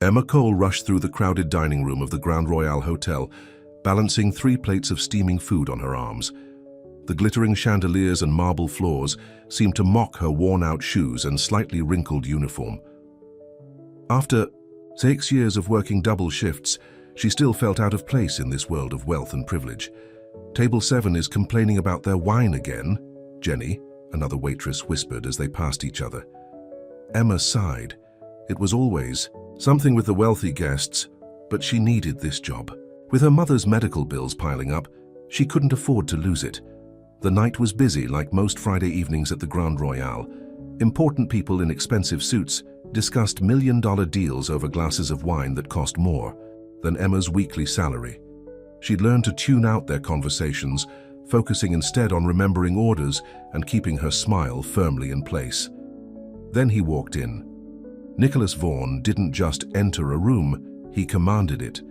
Emma Cole rushed through the crowded dining room of the Grand Royal Hotel, balancing 3 plates of steaming food on her arms. The glittering chandeliers and marble floors seemed to mock her worn-out shoes and slightly wrinkled uniform. After 6 years of working double shifts, she still felt out of place in this world of wealth and privilege. "Table 7 is complaining about their wine again," Jenny, another waitress, whispered as they passed each other. Emma sighed. It was always something with the wealthy guests, but she needed this job. With her mother's medical bills piling up, she couldn't afford to lose it. The night was busy, like most Friday evenings at the Grand Royal. Important people in expensive suits discussed million-dollar deals over glasses of wine that cost more than Emma's weekly salary. She'd learned to tune out their conversations, focusing instead on remembering orders and keeping her smile firmly in place. Then he walked in. Nicholas Vaughan didn't just enter a room, he commanded it.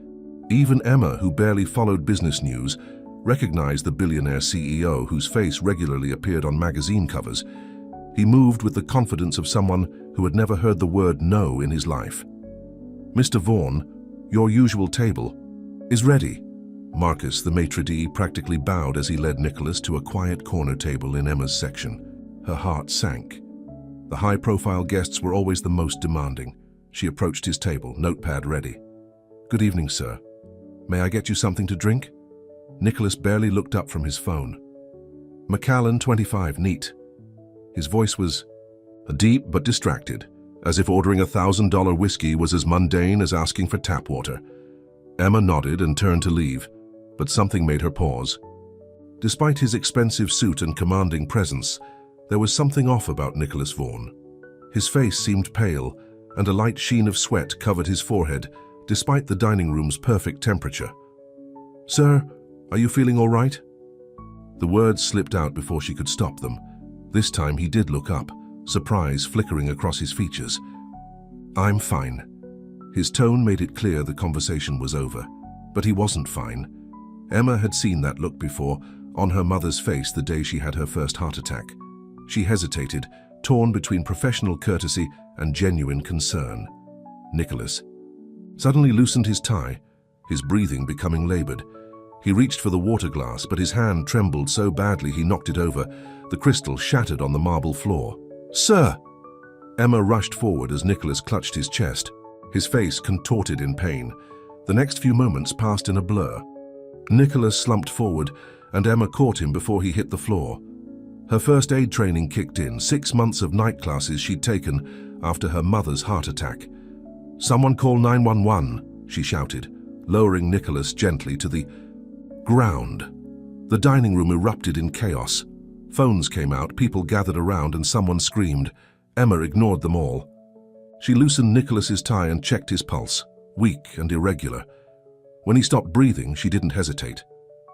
Even Emma, who barely followed business news, recognized the billionaire CEO whose face regularly appeared on magazine covers. He moved with the confidence of someone who had never heard the word no in his life. "Mr. Vaughan, your usual table is ready." Marcus, the maitre d', practically bowed as he led Nicholas to a quiet corner table in Emma's section. Her heart sank. The high-profile guests were always the most demanding. She approached his table, notepad ready. "Good evening, sir. May I get you something to drink?" Nicholas barely looked up from his phone. "Macallan, 25, neat." His voice was deep but distracted, as if ordering $1,000 whiskey was as mundane as asking for tap water. Emma nodded and turned to leave, but something made her pause. Despite his expensive suit and commanding presence, there was something off about Nicholas Vaughan. His face seemed pale, and a light sheen of sweat covered his forehead, despite the dining room's perfect temperature. "Sir, are you feeling all right?" The words slipped out before she could stop them. This time he did look up, surprise flickering across his features. "I'm fine." His tone made it clear the conversation was over, but he wasn't fine. Emma had seen that look before, on her mother's face the day she had her first heart attack. She hesitated, torn between professional courtesy and genuine concern. Nicholas suddenly loosened his tie, his breathing becoming labored. He reached for the water glass, but his hand trembled so badly he knocked it over. The crystal shattered on the marble floor. "Sir!" Emma rushed forward as Nicholas clutched his chest, his face contorted in pain. The next few moments passed in a blur. Nicholas slumped forward, and Emma caught him before he hit the floor. Her first aid training kicked in, 6 months of night classes she'd taken after her mother's heart attack. "Someone call 911, she shouted, lowering Nicholas gently to the ground. The dining room erupted in chaos. Phones came out, people gathered around, and someone screamed. Emma ignored them all. She loosened Nicholas's tie and checked his pulse, weak and irregular. When he stopped breathing, she didn't hesitate.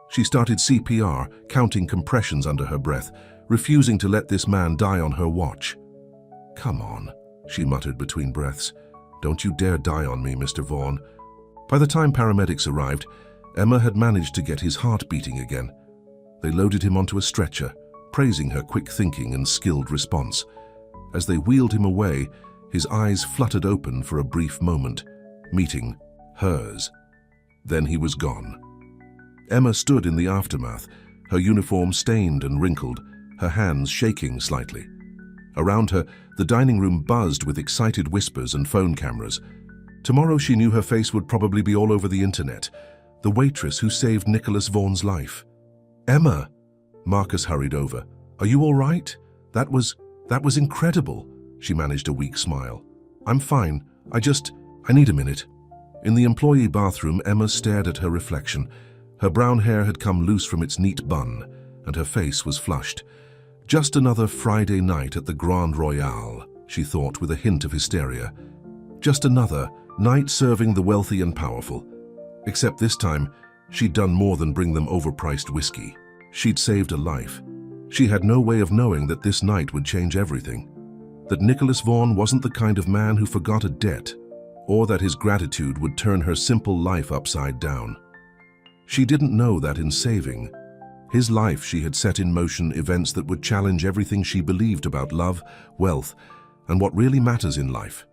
She started CPR, counting compressions under her breath, refusing to let this man die on her watch. "Come on," she muttered between breaths. "Don't you dare die on me, Mr. Vaughan." By the time paramedics arrived, Emma had managed to get his heart beating again. They loaded him onto a stretcher, praising her quick thinking and skilled response. As they wheeled him away, his eyes fluttered open for a brief moment, meeting hers. Then he was gone. Emma stood in the aftermath, her uniform stained and wrinkled, her hands shaking slightly. Around her, the dining room buzzed with excited whispers and phone cameras. Tomorrow she knew her face would probably be all over the internet. The waitress who saved Nicholas Vaughan's life. "Emma!" Marcus hurried over. "Are you all right? That was incredible." She managed a weak smile. "I'm fine. I need a minute." In the employee bathroom, Emma stared at her reflection. Her brown hair had come loose from its neat bun, and her face was flushed. Just another Friday night at the Grand Royal, she thought with a hint of hysteria. Just another night serving the wealthy and powerful. Except this time, she'd done more than bring them overpriced whiskey. She'd saved a life. She had no way of knowing that this night would change everything. That Nicholas Vaughan wasn't the kind of man who forgot a debt, or that his gratitude would turn her simple life upside down. She didn't know that in saving his life, she had set in motion events that would challenge everything she believed about love, wealth, and what really matters in life.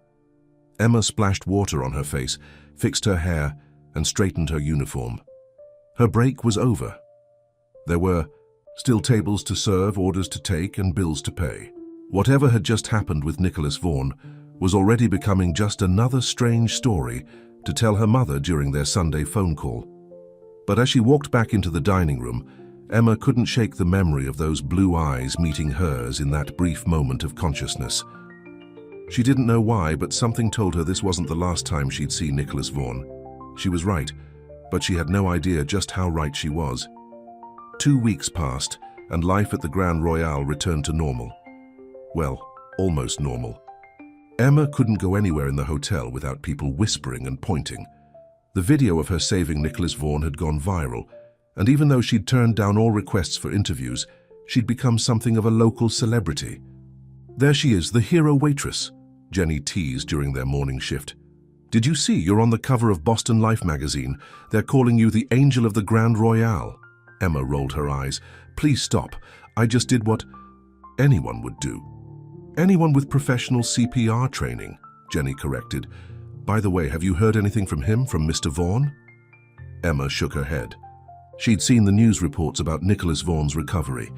Emma splashed water on her face, fixed her hair, and straightened her uniform. Her break was over. There were still tables to serve, orders to take, and bills to pay. Whatever had just happened with Nicholas Vaughan was already becoming just another strange story to tell her mother during their Sunday phone call. But as she walked back into the dining room, Emma couldn't shake the memory of those blue eyes meeting hers in that brief moment of consciousness. She didn't know why, but something told her this wasn't the last time she'd see Nicholas Vaughan. She was right, but she had no idea just how right she was. 2 weeks passed, and life at the Grand Royale returned to normal. Well, almost normal. Emma couldn't go anywhere in the hotel without people whispering and pointing. The video of her saving Nicholas Vaughan had gone viral, and even though she'd turned down all requests for interviews, she'd become something of a local celebrity. "There she is, the hero waitress," Jenny teased during their morning shift. "Did you see you're on the cover of Boston Life magazine? They're calling you the Angel of the Grand Royale." Emma rolled her eyes. "Please stop. I just did what anyone would do." "Anyone with professional CPR training," Jenny corrected. "By the way, have you heard anything from him, from Mr. Vaughan?" Emma shook her head. She'd seen the news reports about Nicholas Vaughan's recovery.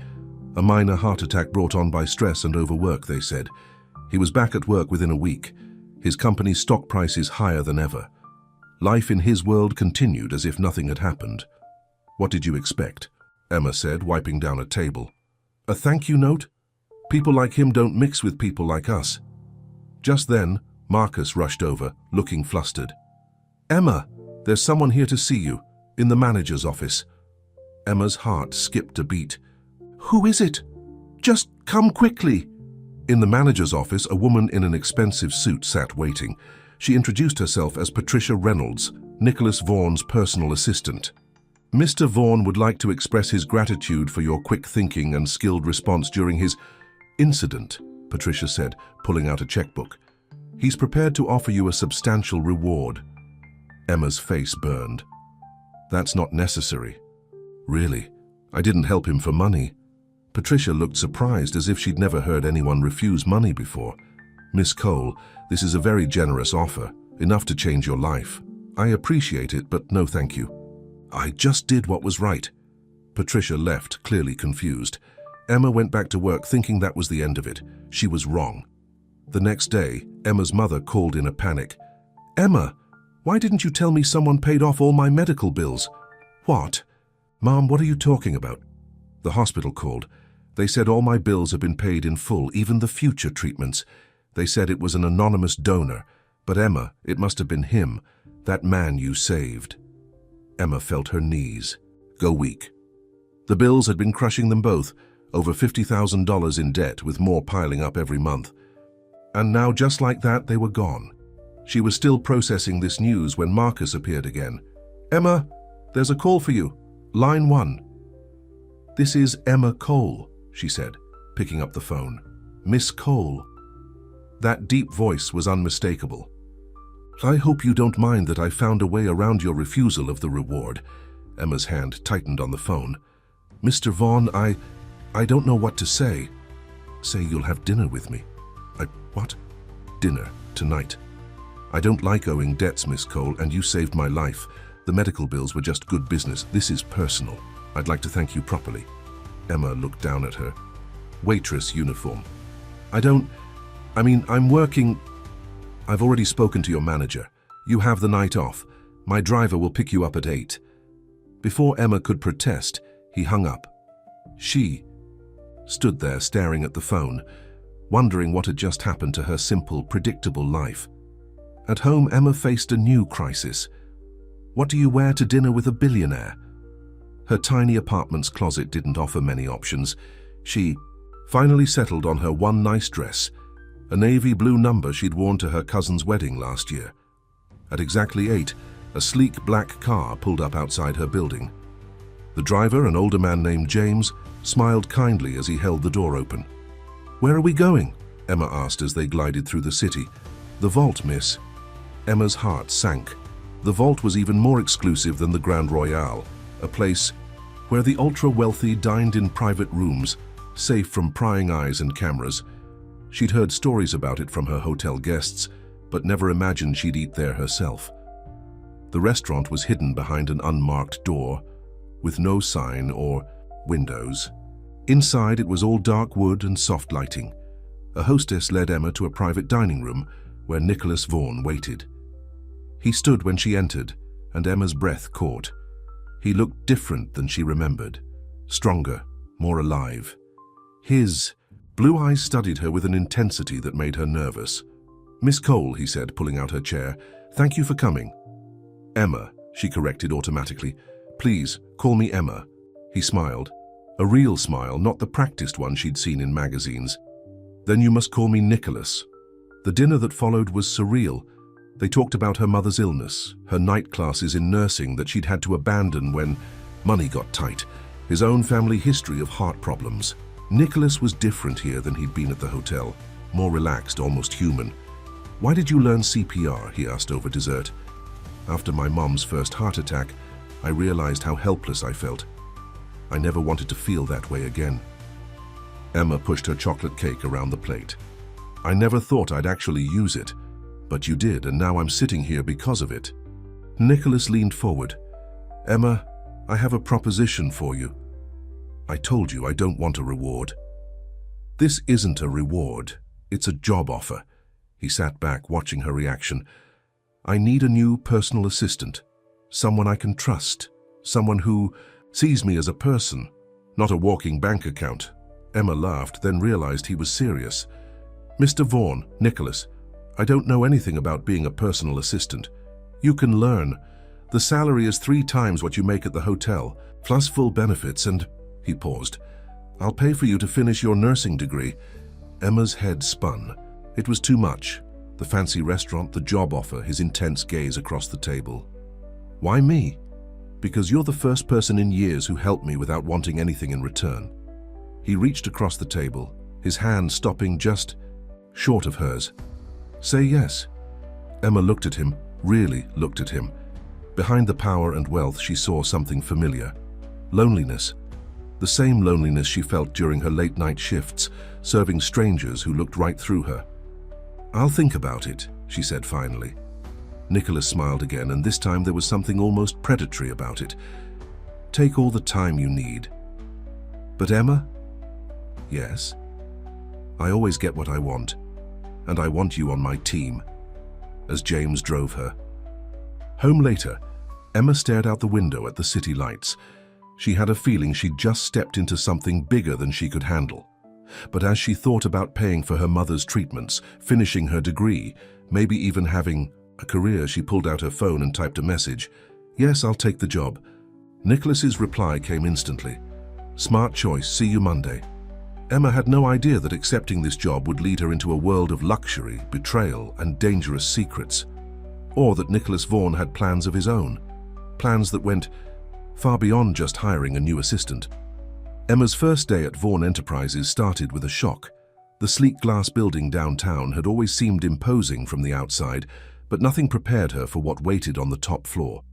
A minor heart attack brought on by stress and overwork, they said. He was back at work within a week. His company's stock price is higher than ever. Life in his world continued as if nothing had happened. "What did you expect?" Emma said, wiping down a table. "A thank you note? People like him don't mix with people like us." Just then, Marcus rushed over, looking flustered. "Emma, there's someone here to see you, in the manager's office." Emma's heart skipped a beat. "Who is it? Just come quickly." In the manager's office, a woman in an expensive suit sat waiting. She introduced herself as Patricia Reynolds, Nicholas Vaughan's personal assistant. "Mr. Vaughan would like to express his gratitude for your quick thinking and skilled response during his incident," Patricia said, pulling out a checkbook. "He's prepared to offer you a substantial reward." Emma's face burned. "That's not necessary." "Really? I didn't help him for money." Patricia looked surprised, as if she'd never heard anyone refuse money before. "Miss Cole, this is a very generous offer, enough to change your life. I appreciate it, but no thank you." "I just did what was right." Patricia left, clearly confused. Emma went back to work thinking that was the end of it. She was wrong. The next day, Emma's mother called in a panic. "Emma, why didn't you tell me someone paid off all my medical bills?" "What?" "Mom, what are you talking about?" "The hospital called. They said all my bills have been paid in full, even the future treatments. They said it was an anonymous donor. But Emma, it must have been him, that man you saved." Emma felt her knees go weak. The bills had been crushing them both, over $50,000 in debt, with more piling up every month. And now, just like that, they were gone. She was still processing this news when Marcus appeared again. "Emma, there's a call for you. Line 1. "This is Emma Cole," she said, picking up the phone. "Miss Cole." That deep voice was unmistakable. "I hope you don't mind that I found a way around your refusal of the reward." Emma's hand tightened on the phone. "Mr. Vaughan, I don't know what to say." "Say you'll have dinner with me." What?" "Dinner, tonight. I don't like owing debts, Miss Cole, and you saved my life. The medical bills were just good business. This is personal. I'd like to thank you properly." Emma looked down at her. "Waitress uniform." I'm working." "I've already spoken to your manager. You have the night off. My driver will pick you up at 8. Before Emma could protest, he hung up. She stood there staring at the phone, wondering what had just happened to her simple, predictable life. At home, Emma faced a new crisis. What do you wear to dinner with a billionaire? Her tiny apartment's closet didn't offer many options. She finally settled on her one nice dress, a navy blue number she'd worn to her cousin's wedding last year. At exactly 8, a sleek black car pulled up outside her building. The driver, an older man named James, smiled kindly as he held the door open. "Where are we going?" Emma asked as they glided through the city. "The Vault, miss." Emma's heart sank. The Vault was even more exclusive than the Grand Royale, a place where the ultra-wealthy dined in private rooms, safe from prying eyes and cameras. She'd heard stories about it from her hotel guests, but never imagined she'd eat there herself. The restaurant was hidden behind an unmarked door, with no sign or windows. Inside, it was all dark wood and soft lighting. A hostess led Emma to a private dining room where Nicholas Vaughan waited. He stood when she entered, and Emma's breath caught. He looked different than she remembered, stronger, more alive. His blue eyes studied her with an intensity that made her nervous. "Miss Cole," he said, pulling out her chair, "thank you for coming." "Emma," she corrected automatically. "Please, call me Emma." He smiled. A real smile, not the practiced one she'd seen in magazines. "Then you must call me Nicholas." The dinner that followed was surreal. They talked about her mother's illness, her night classes in nursing that she'd had to abandon when money got tight, his own family history of heart problems. Nicholas was different here than he'd been at the hotel, more relaxed, almost human. "Why did you learn CPR?" he asked over dessert. "After my mom's first heart attack, I realized how helpless I felt. I never wanted to feel that way again." Emma pushed her chocolate cake around the plate. "I never thought I'd actually use it, but you did, and now I'm sitting here because of it." Nicholas leaned forward. "Emma, I have a proposition for you. I told you I don't want a reward." "This isn't a reward. It's a job offer." He sat back, watching her reaction. "I need a new personal assistant, someone I can trust, someone who sees me as a person, not a walking bank account." Emma laughed, then realized he was serious. "Mr. Vaughan, Nicholas, I don't know anything about being a personal assistant. You can learn. The salary is 3 times what you make at the hotel, plus full benefits, and..." He paused. "I'll pay for you to finish your nursing degree." Emma's head spun. It was too much. The fancy restaurant, the job offer, his intense gaze across the table. "Why me?" "Because you're the first person in years who helped me without wanting anything in return." He reached across the table, his hand stopping just short of hers. "Say yes." Emma looked at him, really looked at him. Behind the power and wealth, she saw something familiar. Loneliness. The same loneliness she felt during her late-night shifts, serving strangers who looked right through her. "I'll think about it," she said finally. Nicholas smiled again, and this time there was something almost predatory about it. "Take all the time you need." "But Emma?" "Yes?" "I always get what I want, and I want you on my team." As James drove her home later, Emma stared out the window at the city lights. She had a feeling she'd just stepped into something bigger than she could handle. But as she thought about paying for her mother's treatments, finishing her degree, maybe even having a career, she pulled out her phone and typed a message. "Yes, I'll take the job." Nicholas's reply came instantly. "Smart choice, see you Monday." Emma had no idea that accepting this job would lead her into a world of luxury, betrayal, and dangerous secrets. Or that Nicholas Vaughan had plans of his own. Plans that went far beyond just hiring a new assistant. Emma's first day at Vaughan Enterprises started with a shock. The sleek glass building downtown had always seemed imposing from the outside, but nothing prepared her for what waited on the top floor.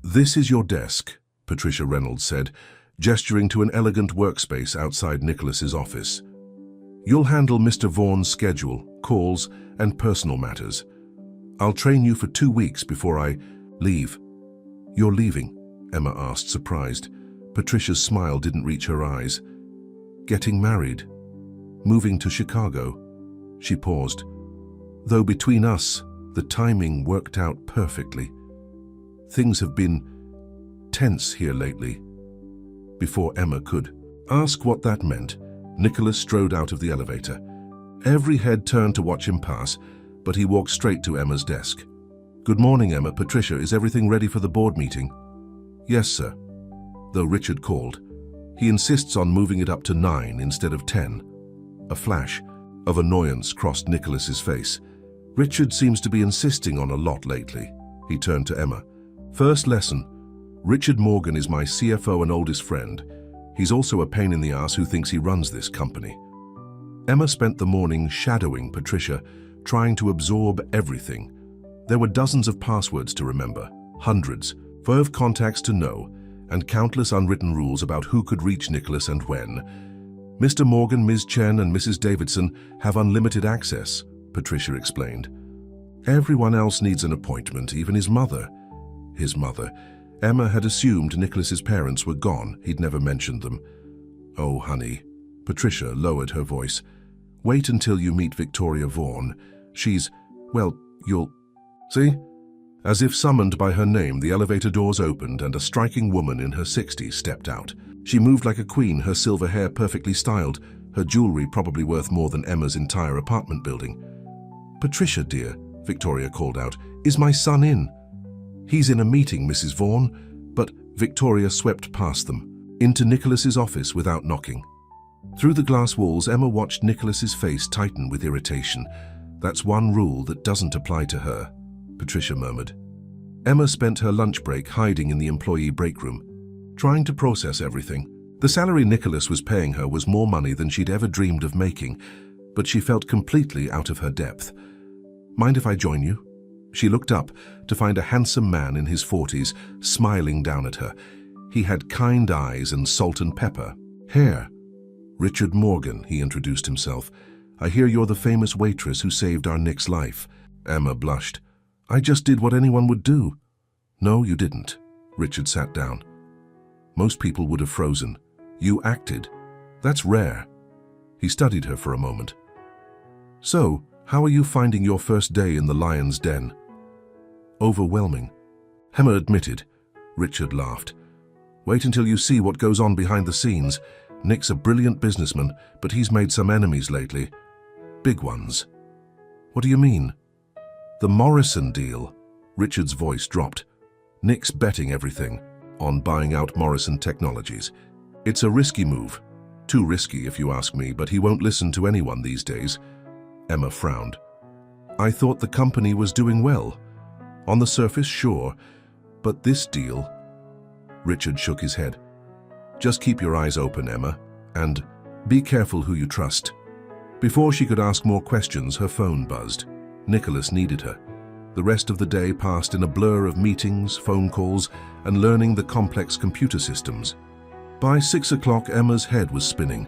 "This is your desk," Patricia Reynolds said, gesturing to an elegant workspace outside Nicholas's office. "You'll handle Mr. Vaughan's schedule, calls, and personal matters. I'll train you for 2 weeks before I leave." "You're leaving?" Emma asked, surprised. Patricia's smile didn't reach her eyes. "Getting married? Moving to Chicago?" She paused. "Though between us, the timing worked out perfectly. Things have been tense here lately." Before Emma could ask what that meant, Nicholas strode out of the elevator. Every head turned to watch him pass, but he walked straight to Emma's desk. "Good morning, Emma. Patricia, is everything ready for the board meeting?" "Yes, sir." Though Richard called, he insists on moving it up to 9 instead of 10. A flash of annoyance crossed Nicholas's face. "Richard seems to be insisting on a lot lately." He turned to Emma. "First lesson. Richard Morgan is my CFO and oldest friend. He's also a pain in the ass who thinks he runs this company." Emma spent the morning shadowing Patricia, trying to absorb everything. There were dozens of passwords to remember, hundreds, 5 contacts to know, and countless unwritten rules about who could reach Nicholas and when. "Mr. Morgan, Ms. Chen, and Mrs. Davidson have unlimited access," Patricia explained. Everyone else needs an appointment, even his mother. His mother. Emma had assumed Nicholas's parents were gone. He'd never mentioned them. Oh, honey. Patricia lowered her voice. Wait until you meet Victoria Vaughan. She's, well, you'll... See? As if summoned by her name, the elevator doors opened and a striking woman in her 60s stepped out. She moved like a queen, her silver hair perfectly styled, her jewelry probably worth more than Emma's entire apartment building. Patricia, dear, Victoria called out, is my son in? He's in a meeting, Mrs. Vaughan, but Victoria swept past them, into Nicholas's office without knocking. Through the glass walls, Emma watched Nicholas's face tighten with irritation. That's one rule that doesn't apply to her, Patricia murmured. Emma spent her lunch break hiding in the employee break room, trying to process everything. The salary Nicholas was paying her was more money than she'd ever dreamed of making, but she felt completely out of her depth. Mind if I join you? She looked up to find a handsome man in his 40s smiling down at her. He had kind eyes and salt and pepper hair. Richard Morgan, he introduced himself. I hear you're the famous waitress who saved our Nick's life. Emma blushed. I just did what anyone would do. No, you didn't. Richard sat down. Most people would have frozen. You acted. That's rare. He studied her for a moment. So, how are you finding your first day in the lion's den? Overwhelming. Emma admitted. Richard laughed. Wait until you see what goes on behind the scenes. Nick's a brilliant businessman, but he's made some enemies lately. Big ones. What do you mean? The Morrison deal. Richard's voice dropped. Nick's betting everything on buying out Morrison Technologies. It's a risky move. Too risky if you ask me, but he won't listen to anyone these days. Emma frowned. I thought the company was doing well. On the surface, sure, but this deal... Richard shook his head. Just keep your eyes open, Emma, and be careful who you trust. Before she could ask more questions, her phone buzzed. Nicholas needed her. The rest of the day passed in a blur of meetings, phone calls, and learning the complex computer systems. By 6 o'clock, Emma's head was spinning.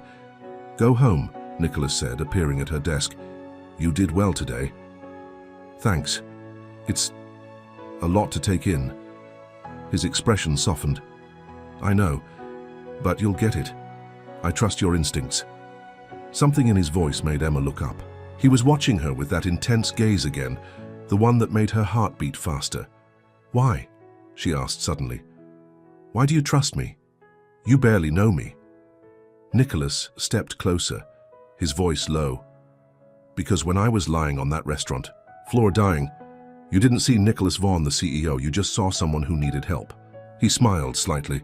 Go home, Nicholas said, appearing at her desk. You did well today. Thanks. It's a lot to take in. His expression softened. I know, but you'll get it. I trust your instincts. Something in his voice made Emma look up. He was watching her with that intense gaze again, the one that made her heart beat faster. Why? She asked suddenly. Why do you trust me? You barely know me. Nicholas stepped closer, his voice low. Because when I was lying on that restaurant, floor dying, you didn't see Nicholas Vaughan, the CEO, you just saw someone who needed help. He smiled slightly.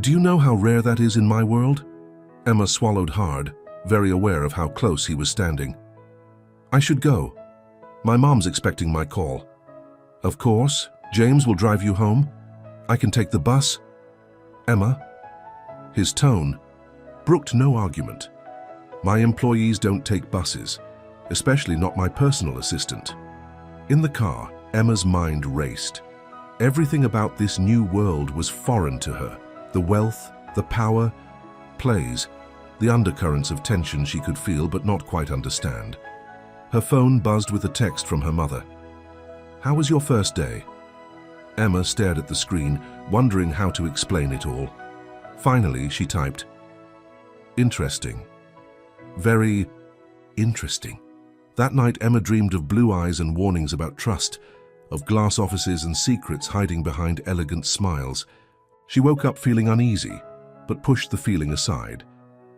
Do you know how rare that is in my world? Emma swallowed hard, very aware of how close he was standing. I should go. My mom's expecting my call. Of course, James will drive you home. I can take the bus. Emma? His tone brooked no argument. My employees don't take buses, especially not my personal assistant. In the car, Emma's mind raced. Everything about this new world was foreign to her. The wealth, the power, plays, the undercurrents of tension she could feel but not quite understand. Her phone buzzed with a text from her mother. How was your first day? Emma stared at the screen, wondering how to explain it all. Finally, she typed, interesting. Very interesting. That night, Emma dreamed of blue eyes and warnings about trust, of glass offices and secrets hiding behind elegant smiles. She woke up feeling uneasy, but pushed the feeling aside.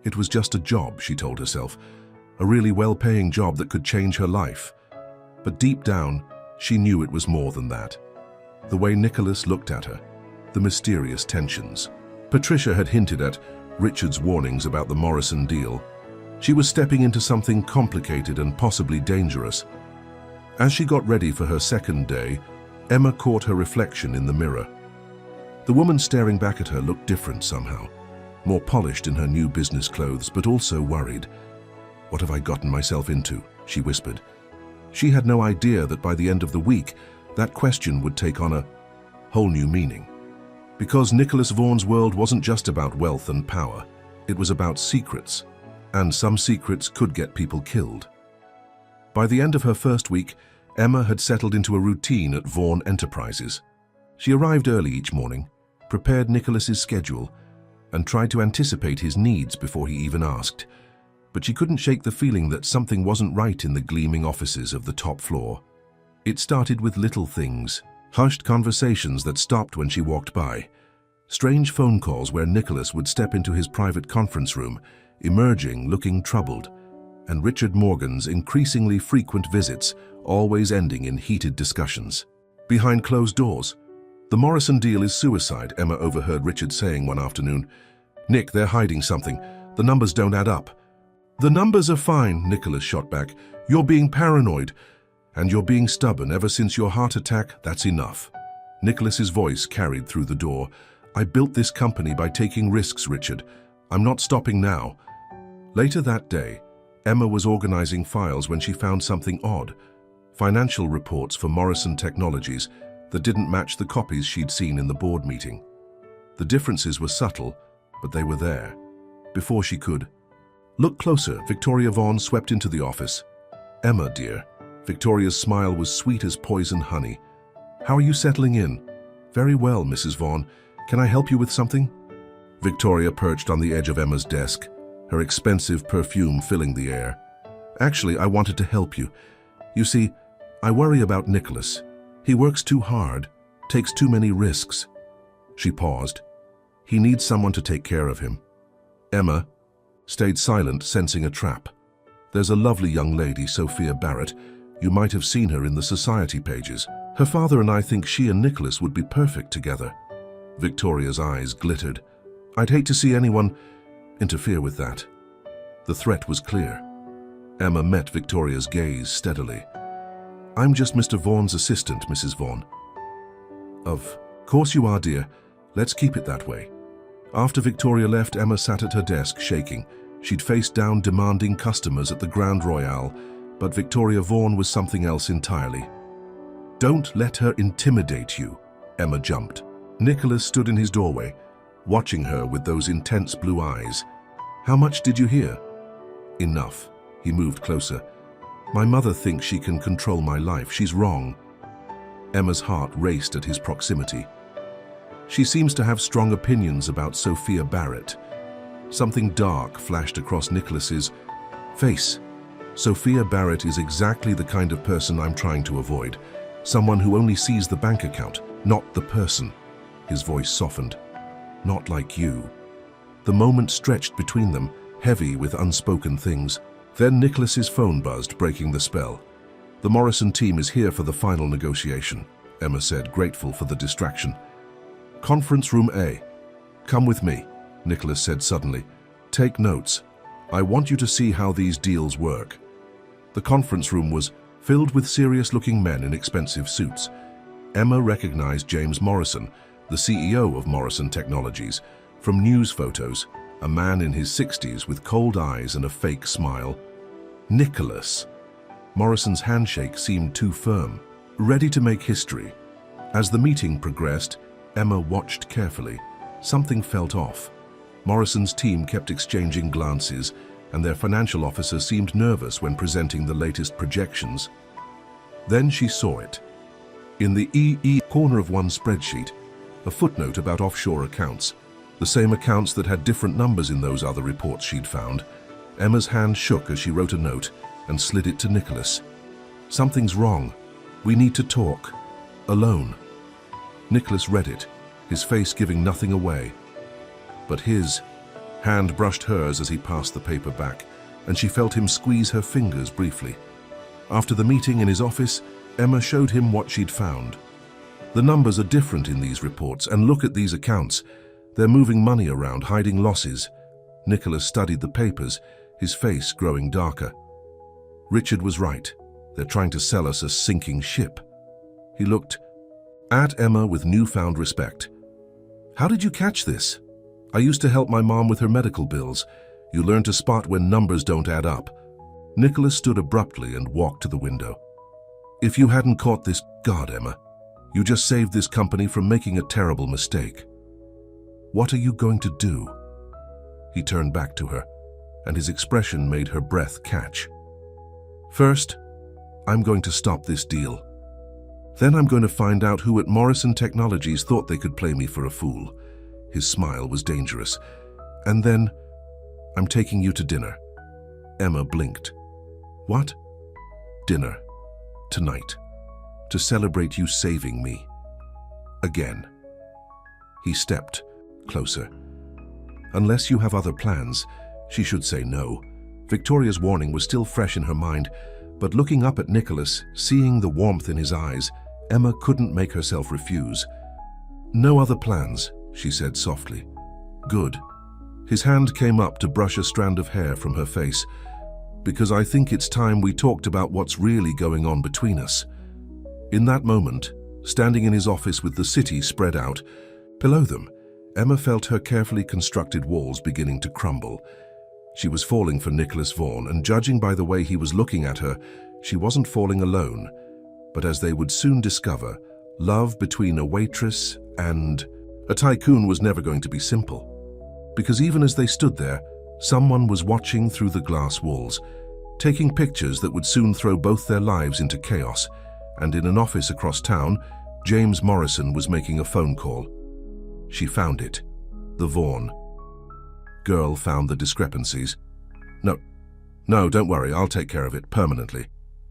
It was just a job, she told herself, a really well-paying job that could change her life. But deep down, she knew it was more than that. The way Nicholas looked at her, the mysterious tensions. Patricia had hinted at Richard's warnings about the Morrison deal. She was stepping into something complicated and possibly dangerous. As she got ready for her second day, Emma caught her reflection in the mirror. The woman staring back at her looked different somehow, more polished in her new business clothes, but also worried. What have I gotten myself into? She whispered. She had no idea that by the end of the week, that question would take on a whole new meaning. Because Nicholas Vaughan's world wasn't just about wealth and power, it was about secrets, and some secrets could get people killed. By the end of her first week, Emma had settled into a routine at Vaughan Enterprises. She arrived early each morning, prepared Nicholas's schedule, and tried to anticipate his needs before he even asked. But she couldn't shake the feeling that something wasn't right in the gleaming offices of the top floor. It started with little things, hushed conversations that stopped when she walked by, strange phone calls where Nicholas would step into his private conference room, emerging looking troubled, and Richard Morgan's increasingly frequent visits, always ending in heated discussions. Behind closed doors, "The Morrison deal is suicide," Emma overheard Richard saying one afternoon. "Nick, they're hiding something. The numbers don't add up." "The numbers are fine," Nicholas shot back. "You're being paranoid. And you're being stubborn ever since your heart attack. That's enough." Nicholas's voice carried through the door. "I built this company by taking risks, Richard. I'm not stopping now." Later that day, Emma was organizing files when she found something odd. Financial reports for Morrison Technologies that didn't match the copies she'd seen in the board meeting. The differences were subtle, but they were there. Before she could look closer, Victoria Vaughan swept into the office. "Emma, dear." Victoria's smile was sweet as poison honey. "How are you settling in?" "Very well, Mrs. Vaughan. Can I help you with something?" Victoria perched on the edge of Emma's desk, her expensive perfume filling the air. "Actually, I wanted to help you. You see, I worry about Nicholas. He works too hard, takes too many risks." She paused. "He needs someone to take care of him." Emma stayed silent, sensing a trap. "There's a lovely young lady, Sophia Barrett. You might have seen her in the society pages. Her father and I think she and Nicholas would be perfect together." Victoria's eyes glittered. "I'd hate to see anyone interfere with that." The threat was clear. Emma met Victoria's gaze steadily. "I'm just Mr. Vaughan's assistant, Mrs. Vaughan." "Of course you are, dear. Let's keep it that way." After Victoria left, Emma sat at her desk, shaking. She'd faced down demanding customers at the Grand Royale, but Victoria Vaughan was something else entirely. "Don't let her intimidate you," Emma jumped. Nicholas stood in his doorway, watching her with those intense blue eyes. "How much did you hear?" "Enough." He moved closer. "My mother thinks she can control my life. She's wrong." Emma's heart raced at his proximity. "She seems to have strong opinions about Sophia Barrett." Something dark flashed across Nicholas's face. "Sophia Barrett is exactly the kind of person I'm trying to avoid. Someone who only sees the bank account, not the person." His voice softened. "Not like you." The moment stretched between them, heavy with unspoken things. Then Nicholas's phone buzzed, breaking the spell. "The Morrison team is here for the final negotiation," Emma said, grateful for the distraction. "Conference room A." "Come with me," Nicholas said suddenly. "Take notes. I want you to see how these deals work." The conference room was filled with serious-looking men in expensive suits. Emma recognized James Morrison, the CEO of Morrison Technologies, from news photos, a man in his 60s with cold eyes and a fake smile. Nicholas. Morrison's handshake seemed too firm, ready to make history. As the meeting progressed, Emma watched carefully. Something felt off. Morrison's team kept exchanging glances, and their financial officer seemed nervous when presenting the latest projections. Then she saw it. In the EE corner of one spreadsheet, a footnote about offshore accounts, the same accounts that had different numbers in those other reports she'd found. Emma's hand shook as she wrote a note and slid it to Nicholas. "Something's wrong. We need to talk. Alone." Nicholas read it, his face giving nothing away. But his hand brushed hers as he passed the paper back, and she felt him squeeze her fingers briefly. After the meeting in his office, Emma showed him what she'd found. "The numbers are different in these reports, and look at these accounts. They're moving money around, hiding losses." Nicholas studied the papers, his face growing darker. Richard was right. They're trying to sell us a sinking ship. He looked at Emma with newfound respect. "How did you catch this?" "I used to help my mom with her medical bills. You learn to spot when numbers don't add up." Nicholas stood abruptly and walked to the window. "If you hadn't caught this, God, Emma, you just saved this company from making a terrible mistake." "What are you going to do?" He turned back to her, and his expression made her breath catch. "First, I'm going to stop this deal. Then I'm going to find out who at Morrison Technologies thought they could play me for a fool. His smile was dangerous. And then, I'm taking you to dinner. Emma blinked. What? Dinner. Tonight. To celebrate you saving me. Again. He stepped closer. Unless you have other plans, she should say no. Victoria's warning was still fresh in her mind, but looking up at Nicholas, seeing the warmth in his eyes, Emma couldn't make herself refuse. No other plans, she said softly. Good. His hand came up to brush a strand of hair from her face. Because I think it's time we talked about what's really going on between us. In that moment, standing in his office with the city spread out, below them, Emma felt her carefully constructed walls beginning to crumble. She was falling for Nicholas Vaughan, and judging by the way he was looking at her, she wasn't falling alone. But as they would soon discover, love between a waitress and a tycoon was never going to be simple. Because even as they stood there, someone was watching through the glass walls, taking pictures that would soon throw both their lives into chaos. And in an office across town, James Morrison was making a phone call. She found it. The Vaughan girl found the discrepancies. No, don't worry, I'll take care of it permanently.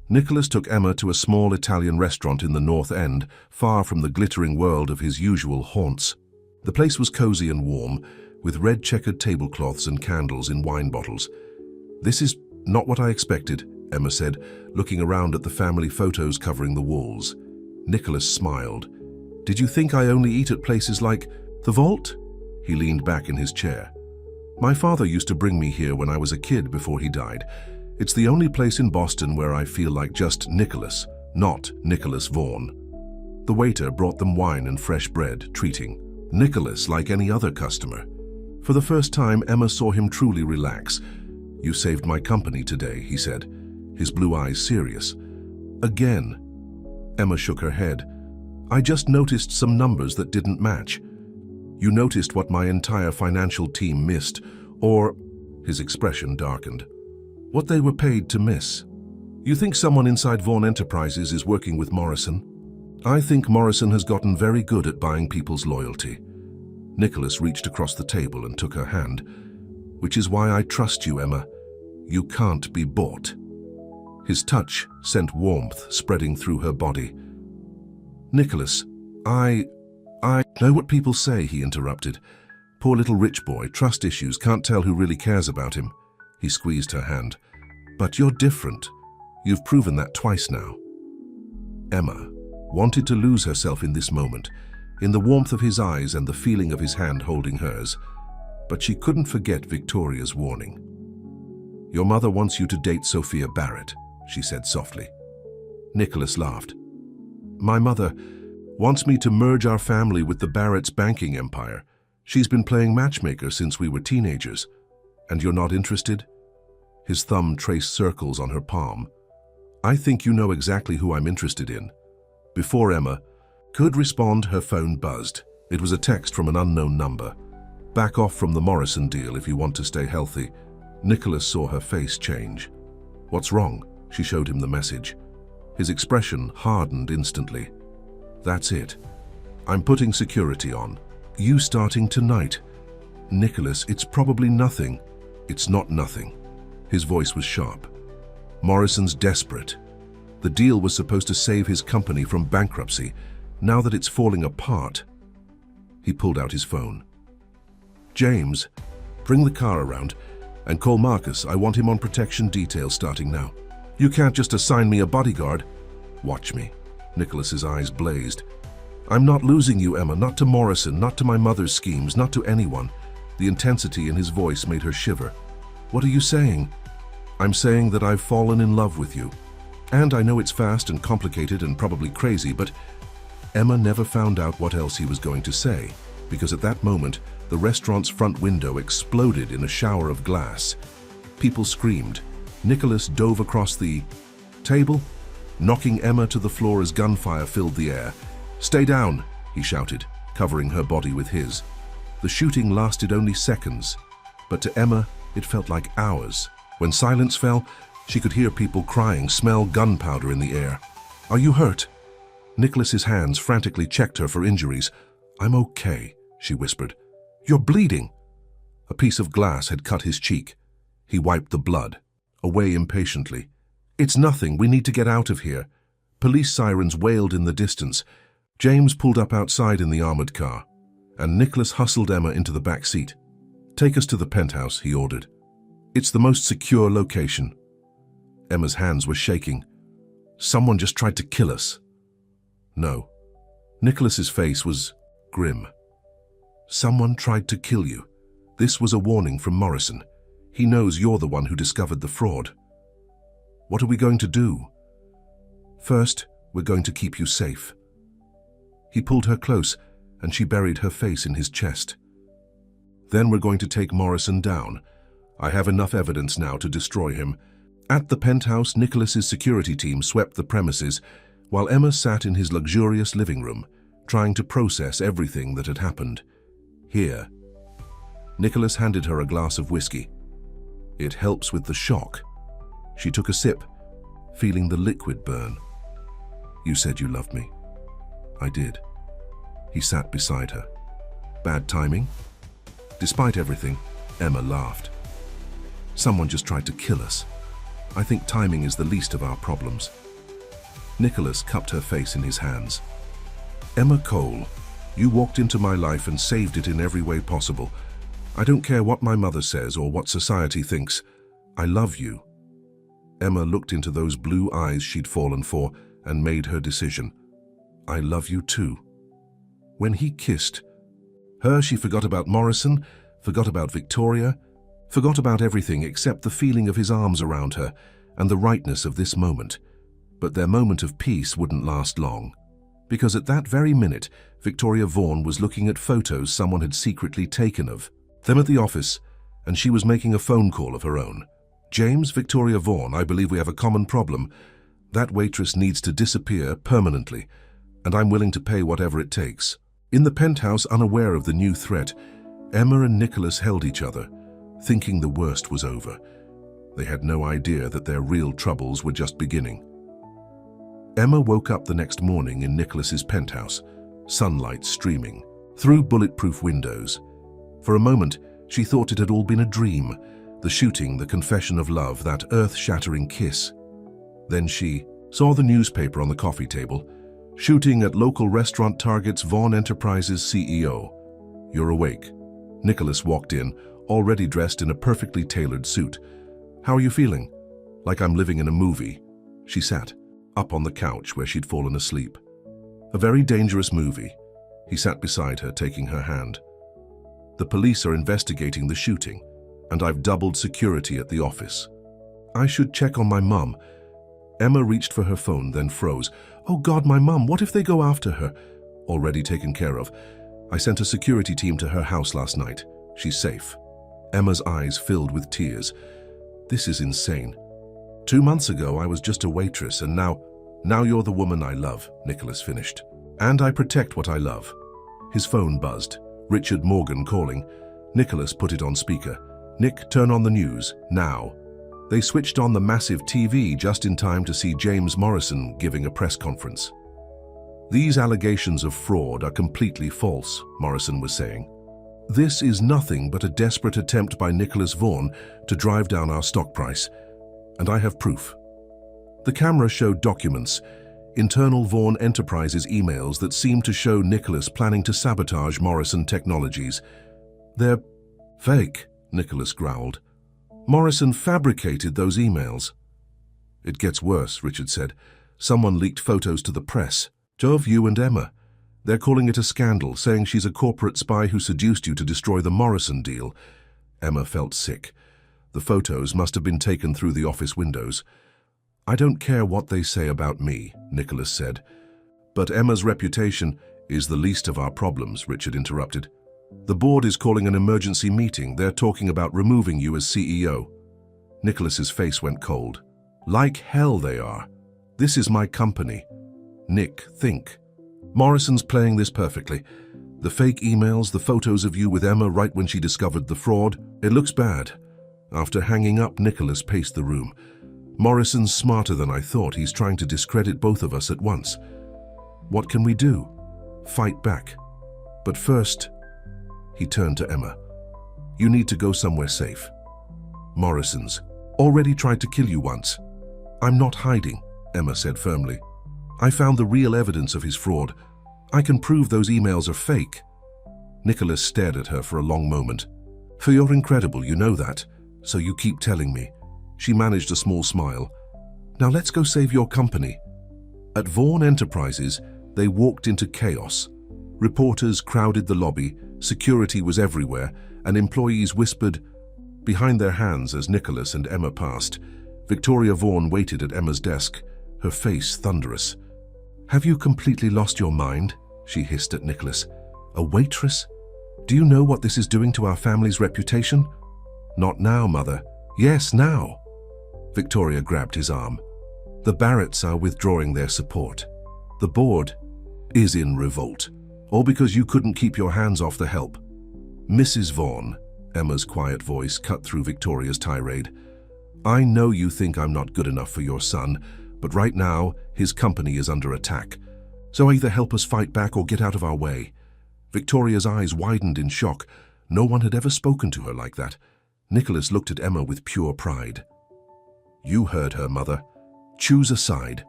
Nicholas took Emma to a small Italian restaurant in the North End, far from the glittering world of his usual haunts. The place was cozy and warm, with red-checkered tablecloths and candles in wine bottles. This is not what I expected, Emma said, looking around at the family photos covering the walls. Nicholas smiled. Did you think I only eat at places like the Vault? He leaned back in his chair. My father used to bring me here when I was a kid before he died. It's the only place in Boston where I feel like just Nicholas, not Nicholas Vaughan. The waiter brought them wine and fresh bread, treating Nicholas like any other customer. For the first time, Emma saw him truly relax. You saved my company today, he said, his blue eyes serious. Again. Emma shook her head. I just noticed some numbers that didn't match. You noticed what my entire financial team missed, or, his expression darkened, what they were paid to miss. You think someone inside Vaughan Enterprises is working with Morrison? I think Morrison has gotten very good at buying people's loyalty. Nicholas reached across the table and took her hand. Which is why I trust you, Emma. You can't be bought. His touch sent warmth spreading through her body. Nicholas, I know what people say, he interrupted. Poor little rich boy, trust issues, can't tell who really cares about him. He squeezed her hand. But you're different. You've proven that twice now. Emma wanted to lose herself in this moment, in the warmth of his eyes and the feeling of his hand holding hers. But she couldn't forget Victoria's warning. Your mother wants you to date Sophia Barrett, she said softly. Nicholas laughed. My mother wants me to merge our family with the Barrett's banking empire. She's been playing matchmaker since we were teenagers. And you're not interested? His thumb traced circles on her palm. I think you know exactly who I'm interested in. Before Emma could respond, her phone buzzed. It was a text from an unknown number. Back off from the Morrison deal if you want to stay healthy. Nicholas saw her face change. What's wrong? She showed him the message. His expression hardened instantly. That's it. I'm putting security on. You starting tonight. Nicholas, it's probably nothing. It's not nothing. His voice was sharp. Morrison's desperate. The deal was supposed to save his company from bankruptcy. Now that it's falling apart. He pulled out his phone. James, bring the car around and call Marcus. I want him on protection detail starting now. You can't just assign me a bodyguard. Watch me. Nicholas's eyes blazed. I'm not losing you, Emma, not to Morrison, not to my mother's schemes, not to anyone. The intensity in his voice made her shiver. What are you saying? I'm saying that I've fallen in love with you. And I know it's fast and complicated and probably crazy, but Emma never found out what else he was going to say, because at that moment, the restaurant's front window exploded in a shower of glass. People screamed. Nicholas dove across the table, knocking Emma to the floor as gunfire filled the air. Stay down, he shouted, covering her body with his. The shooting lasted only seconds, but to Emma, it felt like hours. When silence fell, She could hear people crying, smell gunpowder in the air. "Are you hurt?" Nicholas's hands frantically checked her for injuries. "I'm okay," she whispered. "You're bleeding." A piece of glass had cut his cheek. He wiped the blood away impatiently. "It's nothing. We need to get out of here." Police sirens wailed in the distance. James pulled up outside in the armored car, and Nicholas hustled Emma into the back seat. "Take us to the penthouse," he ordered. "It's the most secure location." Emma's hands were shaking. "Someone just tried to kill us." "No." Nicholas's face was grim. "Someone tried to kill you. This was a warning from Morrison. He knows you're the one who discovered the fraud." "What are we going to do?" "First, we're going to keep you safe." He pulled her close, and she buried her face in his chest. "Then we're going to take Morrison down. I have enough evidence now to destroy him." At the penthouse, Nicholas's security team swept the premises, while Emma sat in his luxurious living room, trying to process everything that had happened. "Here." Nicholas handed her a glass of whiskey. "It helps with the shock." She took a sip, feeling the liquid burn. "You said you loved me." "I did." He sat beside her. "Bad timing?" Despite everything, Emma laughed. "Someone just tried to kill us. I think timing is the least of our problems." Nicholas cupped her face in his hands. "Emma Cole, you walked into my life and saved it in every way possible. I don't care what my mother says or what society thinks. I love you." Emma looked into those blue eyes she'd fallen for and made her decision. "I love you too." When he kissed her, she forgot about Morrison, forgot about Victoria, forgot about everything except the feeling of his arms around her and the rightness of this moment. But their moment of peace wouldn't last long, because at that very minute, Victoria Vaughan was looking at photos someone had secretly taken of them at the office, and she was making a phone call of her own. "James, Victoria Vaughan, I believe we have a common problem. That waitress needs to disappear permanently, and I'm willing to pay whatever it takes." In the penthouse, unaware of the new threat, Emma and Nicholas held each other, thinking the worst was over. They had no idea that their real troubles were just beginning. Emma woke up the next morning in Nicholas's penthouse, sunlight streaming through bulletproof windows. For a moment, she thought it had all been a dream, the shooting, the confession of love, that earth-shattering kiss. Then she saw the newspaper on the coffee table. "Shooting at local restaurant targets Vaughan Enterprises CEO." "You're awake." Nicholas walked in, already dressed in a perfectly tailored suit. "How are you feeling?" "Like I'm living in a movie." She sat up on the couch where she'd fallen asleep. "A very dangerous movie." He sat beside her, taking her hand. "The police are investigating the shooting, and I've doubled security at the office." "I should check on my mum." Emma reached for her phone, then froze. "Oh God, my mum, what if they go after her?" "Already taken care of. I sent a security team to her house last night. She's safe." Emma's eyes filled with tears. "This is insane. 2 months ago, I was just a waitress, and now you're the woman I love," Nicholas finished. "And I protect what I love." His phone buzzed. Richard Morgan calling. Nicholas put it on speaker. "Nick, turn on the news, now." They switched on the massive TV just in time to see James Morrison giving a press conference. "These allegations of fraud are completely false," Morrison was saying. "This is nothing but a desperate attempt by Nicholas Vaughan to drive down our stock price, and I have proof." The camera showed documents, internal Vaughan Enterprises emails that seemed to show Nicholas planning to sabotage Morrison Technologies. "They're fake," Nicholas growled. "Morrison fabricated those emails." "It gets worse," Richard said. "Someone leaked photos to the press of you and Emma. They're calling it a scandal, saying she's a corporate spy who seduced you to destroy the Morrison deal." Emma felt sick. The photos must have been taken through the office windows. "I don't care what they say about me," Nicholas said. "But Emma's reputation is the least of our problems," Richard interrupted. "The board is calling an emergency meeting. They're talking about removing you as CEO." Nicholas's face went cold. "Like hell they are. This is my company." "Nick, think. Morrison's playing this perfectly. The fake emails, the photos of you with Emma right when she discovered the fraud. It looks bad." After hanging up, Nicholas paced the room. Morrison's smarter than I thought. He's trying to discredit both of us at once. What can we do? Fight back. But first, he turned to Emma. You need to go somewhere safe. Morrison's already tried to kill you once. I'm not hiding, Emma said firmly. I found the real evidence of his fraud. I can prove those emails are fake. Nicholas stared at her for a long moment. For you're incredible, you know that, so you keep telling me. She managed a small smile. Now let's go save your company. At Vaughan Enterprises, they walked into chaos. Reporters crowded the lobby, security was everywhere, and employees whispered behind their hands as Nicholas and Emma passed. Victoria Vaughan waited at Emma's desk, her face thunderous. Have you completely lost your mind? She hissed at Nicholas. A waitress? Do you know what this is doing to our family's reputation? Not now, Mother. Yes, now. Victoria grabbed his arm. The Barretts are withdrawing their support. The board is in revolt, all because you couldn't keep your hands off the help. Mrs. Vaughan, Emma's quiet voice cut through Victoria's tirade. I know you think I'm not good enough for your son, but right now his company is under attack. So either help us fight back or get out of our way. Victoria's eyes widened in shock. No one had ever spoken to her like that. Nicholas looked at Emma with pure pride. You heard her, Mother. Choose a side.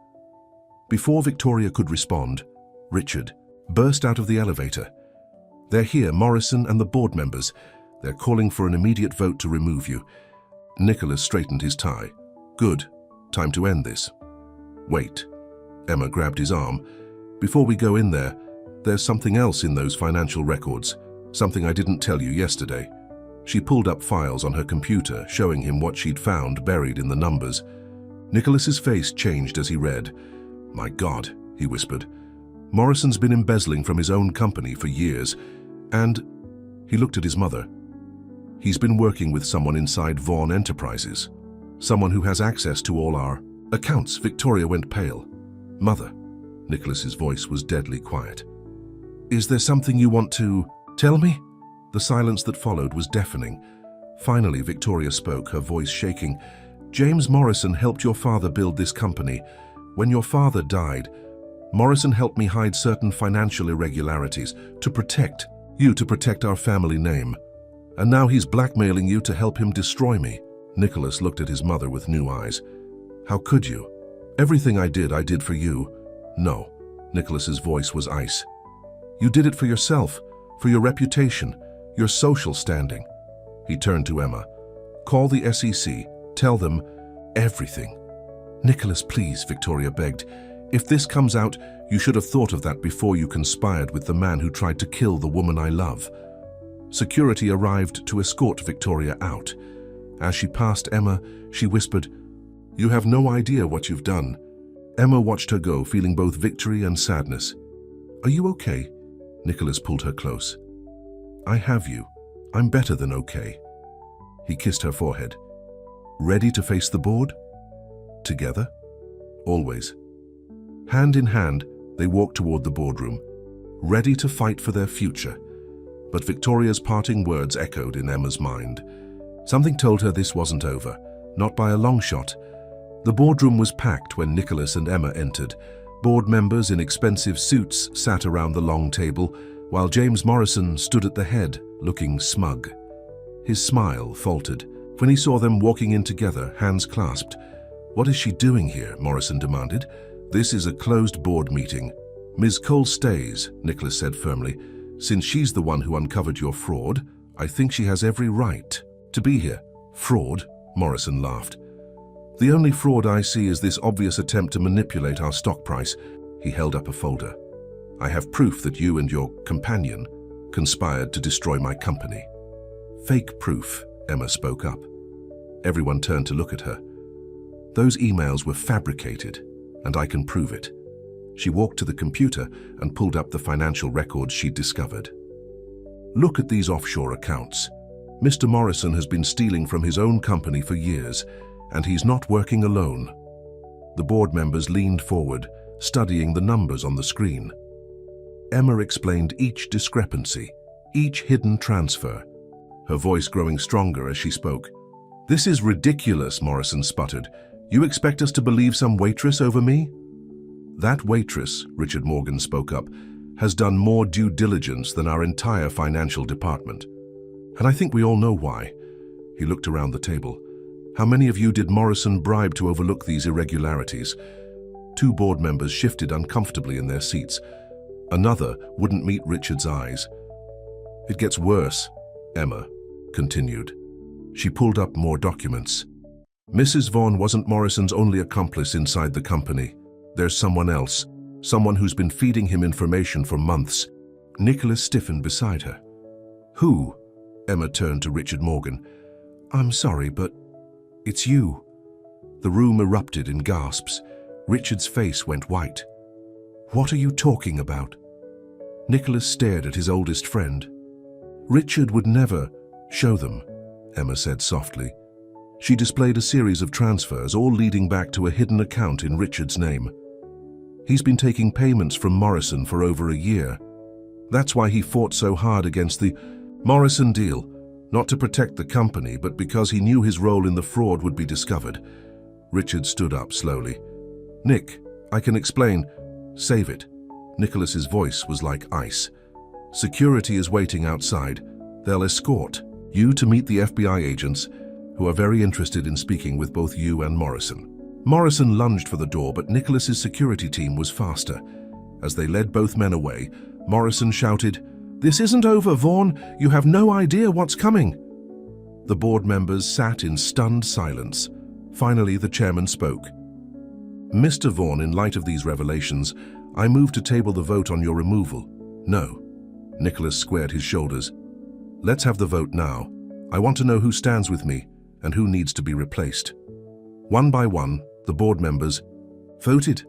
Before Victoria could respond, Richard burst out of the elevator. They're here, Morrison and the board members. They're calling for an immediate vote to remove you. Nicholas straightened his tie. Good. Time to end this. Wait. Emma grabbed his arm. Before we go in there, there's something else in those financial records. Something I didn't tell you yesterday. She pulled up files on her computer, showing him what she'd found buried in the numbers. Nicholas's face changed as he read. My God, he whispered. Morrison's been embezzling from his own company for years, and he looked at his mother. He's been working with someone inside Vaughan Enterprises, someone who has access to all our accounts. Victoria went pale. Mother, Nicholas's voice was deadly quiet. Is there something you want to tell me? The silence that followed was deafening. Finally, Victoria spoke, her voice shaking. James Morrison helped your father build this company. When your father died, Morrison helped me hide certain financial irregularities to protect you, to protect our family name. And now he's blackmailing you to help him destroy me. Nicholas looked at his mother with new eyes. How could you? Everything I did for you. No. Nicholas's voice was ice. You did it for yourself, for your reputation, your social standing. He turned to Emma. Call the SEC. Tell them everything. Nicholas, please, Victoria begged. If this comes out, you should have thought of that before you conspired with the man who tried to kill the woman I love. Security arrived to escort Victoria out. As she passed Emma, she whispered, You have no idea what you've done. Emma watched her go, feeling both victory and sadness. Are you okay? Nicholas pulled her close. I have you. I'm better than okay. He kissed her forehead. Ready to face the board? Together? Always. Hand in hand, they walked toward the boardroom, ready to fight for their future. But Victoria's parting words echoed in Emma's mind. Something told her this wasn't over, not by a long shot. The boardroom was packed when Nicholas and Emma entered. Board members in expensive suits sat around the long table, while James Morrison stood at the head, looking smug. His smile faltered when he saw them walking in together, hands clasped. What is she doing here? Morrison demanded. This is a closed board meeting. Ms. Cole stays, Nicholas said firmly. Since she's the one who uncovered your fraud, I think she has every right to be here. Fraud? Morrison laughed. The only fraud I see is this obvious attempt to manipulate our stock price. He held up a folder. I have proof that you and your companion conspired to destroy my company. Fake proof, Emma spoke up. Everyone turned to look at her. Those emails were fabricated, and I can prove it. She walked to the computer and pulled up the financial records she'd discovered. Look at these offshore accounts. Mr. Morrison has been stealing from his own company for years, and he's not working alone. The board members leaned forward, studying the numbers on the screen. Emma explained each discrepancy, each hidden transfer, her voice growing stronger as she spoke. This is ridiculous, Morrison sputtered. You expect us to believe some waitress over me? That waitress, Richard Morgan spoke up, has done more due diligence than our entire financial department. And I think we all know why. He looked around the table. How many of you did Morrison bribe to overlook these irregularities? 2 board members shifted uncomfortably in their seats. Another wouldn't meet Richard's eyes. It gets worse, Emma continued. She pulled up more documents. Mrs. Vaughn wasn't Morrison's only accomplice inside the company. There's someone else, someone who's been feeding him information for months. Nicholas stiffened beside her. Who? Emma turned to Richard Morgan. I'm sorry, but it's you. The room erupted in gasps. Richard's face went white. What are you talking about? Nicholas stared at his oldest friend. Richard would never show them, Emma said softly. She displayed a series of transfers, all leading back to a hidden account in Richard's name. He's been taking payments from Morrison for over a year. That's why he fought so hard against the Morrison deal, not to protect the company, but because he knew his role in the fraud would be discovered. Richard stood up slowly. Nick, I can explain. Save it. Nicholas's voice was like ice. Security is waiting outside. They'll escort you to meet the FBI agents, who are very interested in speaking with both you and Morrison. Morrison lunged for the door, but Nicholas's security team was faster. As they led both men away, Morrison shouted, This isn't over, Vaughn. You have no idea what's coming. The board members sat in stunned silence. Finally, the chairman spoke. Mr. Vaughn, in light of these revelations, I move to table the vote on your removal. No. Nicholas squared his shoulders. Let's have the vote now. I want to know who stands with me and who needs to be replaced. One by one, the board members voted.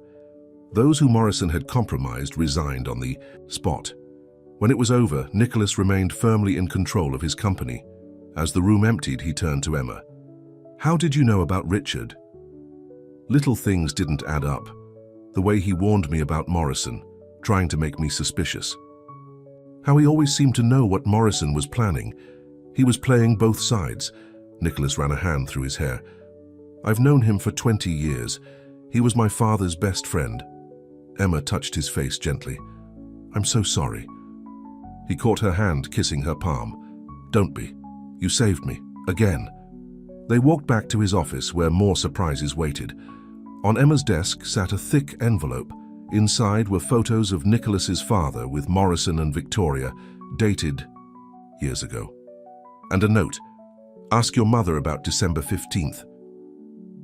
Those who Morrison had compromised resigned on the spot. When it was over, Nicholas remained firmly in control of his company. As the room emptied, he turned to Emma. How did you know about Richard? Little things didn't add up. The way he warned me about Morrison, trying to make me suspicious. How he always seemed to know what Morrison was planning. He was playing both sides. Nicholas ran a hand through his hair. I've known him for 20 years. He was my father's best friend. Emma touched his face gently. I'm so sorry. He caught her hand, kissing her palm. Don't be. You saved me. Again. They walked back to his office, where more surprises waited. On Emma's desk sat a thick envelope. Inside were photos of Nicholas's father with Morrison and Victoria, dated years ago. And a note. Ask your mother about December 15th.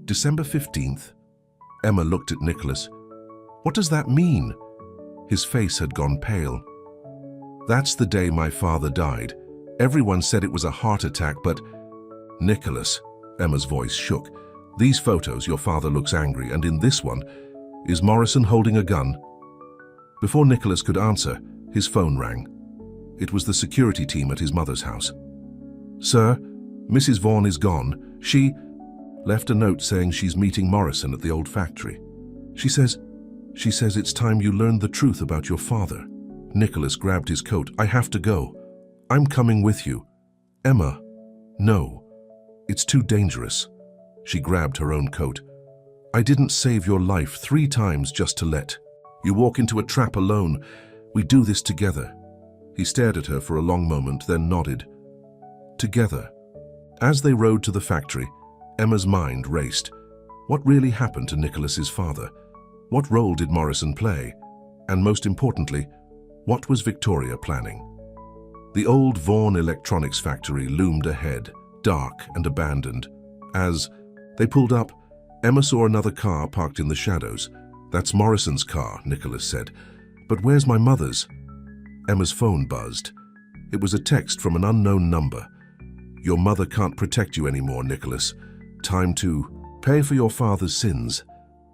December 15th? Emma looked at Nicholas. What does that mean? His face had gone pale. That's the day my father died. Everyone said it was a heart attack, but... Nicholas, Emma's voice shook. These photos, your father looks angry, and in this one, is Morrison holding a gun? Before Nicholas could answer, his phone rang. It was the security team at his mother's house. Sir, Mrs. Vaughn is gone. She left a note saying she's meeting Morrison at the old factory. She says it's time you learned the truth about your father. Nicholas grabbed his coat. I have to go. I'm coming with you. Emma, no. It's too dangerous. She grabbed her own coat. I didn't save your life 3 times just to let you walk into a trap alone. We do this together. He stared at her for a long moment, then nodded. Together. As they rode to the factory, Emma's mind raced. What really happened to Nicholas's father? What role did Morrison play? And most importantly, what was Victoria planning? The old Vaughn electronics factory loomed ahead, dark and abandoned. As they pulled up, Emma saw another car parked in the shadows. That's Morrison's car, Nicholas said. But where's my mother's? Emma's phone buzzed. It was a text from an unknown number. Your mother can't protect you anymore, Nicholas. Time to pay for your father's sins.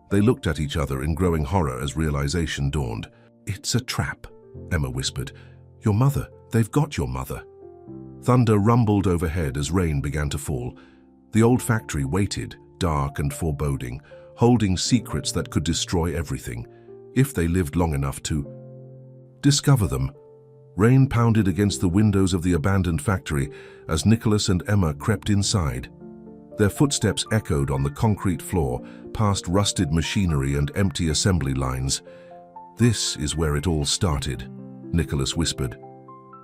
They looked at each other in growing horror as realization dawned. It's a trap, Emma whispered. Your mother, they've got your mother. Thunder rumbled overhead as rain began to fall. The old factory waited, dark and foreboding, holding secrets that could destroy everything, if they lived long enough to discover them. Rain pounded against the windows of the abandoned factory as Nicholas and Emma crept inside. Their footsteps echoed on the concrete floor, past rusted machinery and empty assembly lines. "This is where it all started," Nicholas whispered.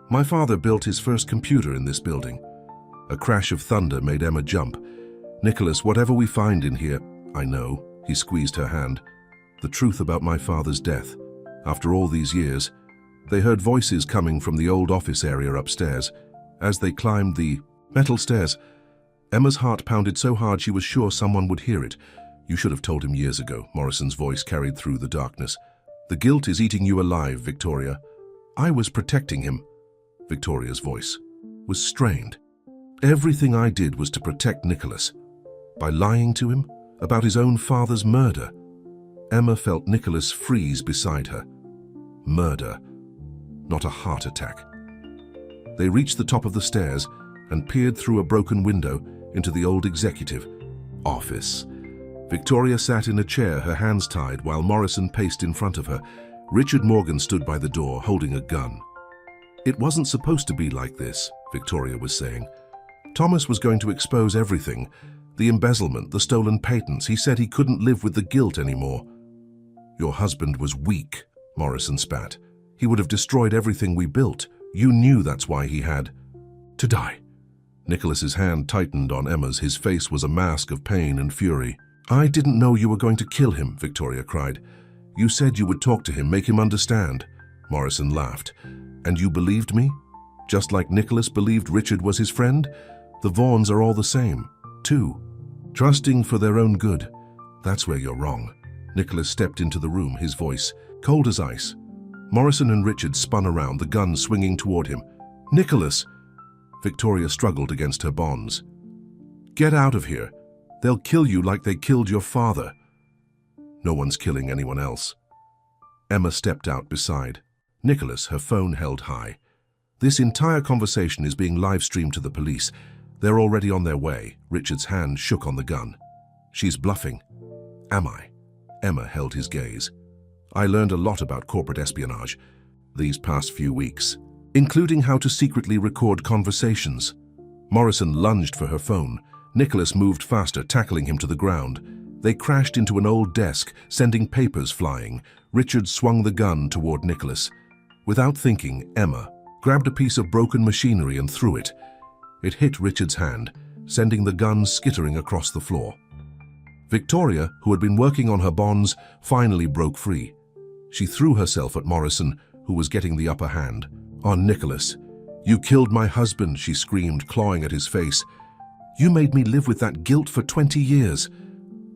"My father built his first computer in this building." A crash of thunder made Emma jump. "Nicholas, whatever we find in here—" "I know," he squeezed her hand. "The truth about my father's death. After all these years." They heard voices coming from the old office area upstairs. As they climbed the metal stairs, Emma's heart pounded so hard she was sure someone would hear it. "You should have told him years ago," Morrison's voice carried through the darkness. "The guilt is eating you alive, Victoria." "I was protecting him." Victoria's voice was strained. "Everything I did was to protect Nicholas. By lying to him about his own father's murder." Emma felt Nicholas freeze beside her. Murder, not a heart attack. They reached the top of the stairs and peered through a broken window into the old executive office. Victoria sat in a chair, her hands tied, while Morrison paced in front of her. Richard Morgan stood by the door, holding a gun. "It wasn't supposed to be like this," Victoria was saying. "Thomas was going to expose everything. The embezzlement, the stolen patents. He said he couldn't live with the guilt anymore." "Your husband was weak," Morrison spat. "He would have destroyed everything we built. You knew that's why he had to die." Nicholas's hand tightened on Emma's. His face was a mask of pain and fury. "I didn't know you were going to kill him," Victoria cried. "You said you would talk to him, make him understand." Morrison laughed. "And you believed me? Just like Nicholas believed Richard was his friend? The Vaughns are all the same, too. Trusting for their own good. That's where you're wrong." Nicholas stepped into the room, his voice cold as ice. Morrison and Richard spun around, the gun swinging toward him. "Nicholas!" Victoria struggled against her bonds. "Get out of here. They'll kill you like they killed your father." "No one's killing anyone else." Emma stepped out beside Nicholas, her phone held high. "This entire conversation is being live-streamed to the police. They're already on their way." Richard's hand shook on the gun. "She's bluffing." "Am I?" Emma held his gaze. "I learned a lot about corporate espionage these past few weeks, including how to secretly record conversations." Morrison lunged for her phone. Nicholas moved faster, tackling him to the ground. They crashed into an old desk, sending papers flying. Richard swung the gun toward Nicholas. Without thinking, Emma grabbed a piece of broken machinery and threw it. It hit Richard's hand, sending the gun skittering across the floor. Victoria, who had been working on her bonds, finally broke free. She threw herself at Morrison, who was getting the upper hand. "On Nicholas. You killed my husband," she screamed, clawing at his face. "You made me live with that guilt for 20 years.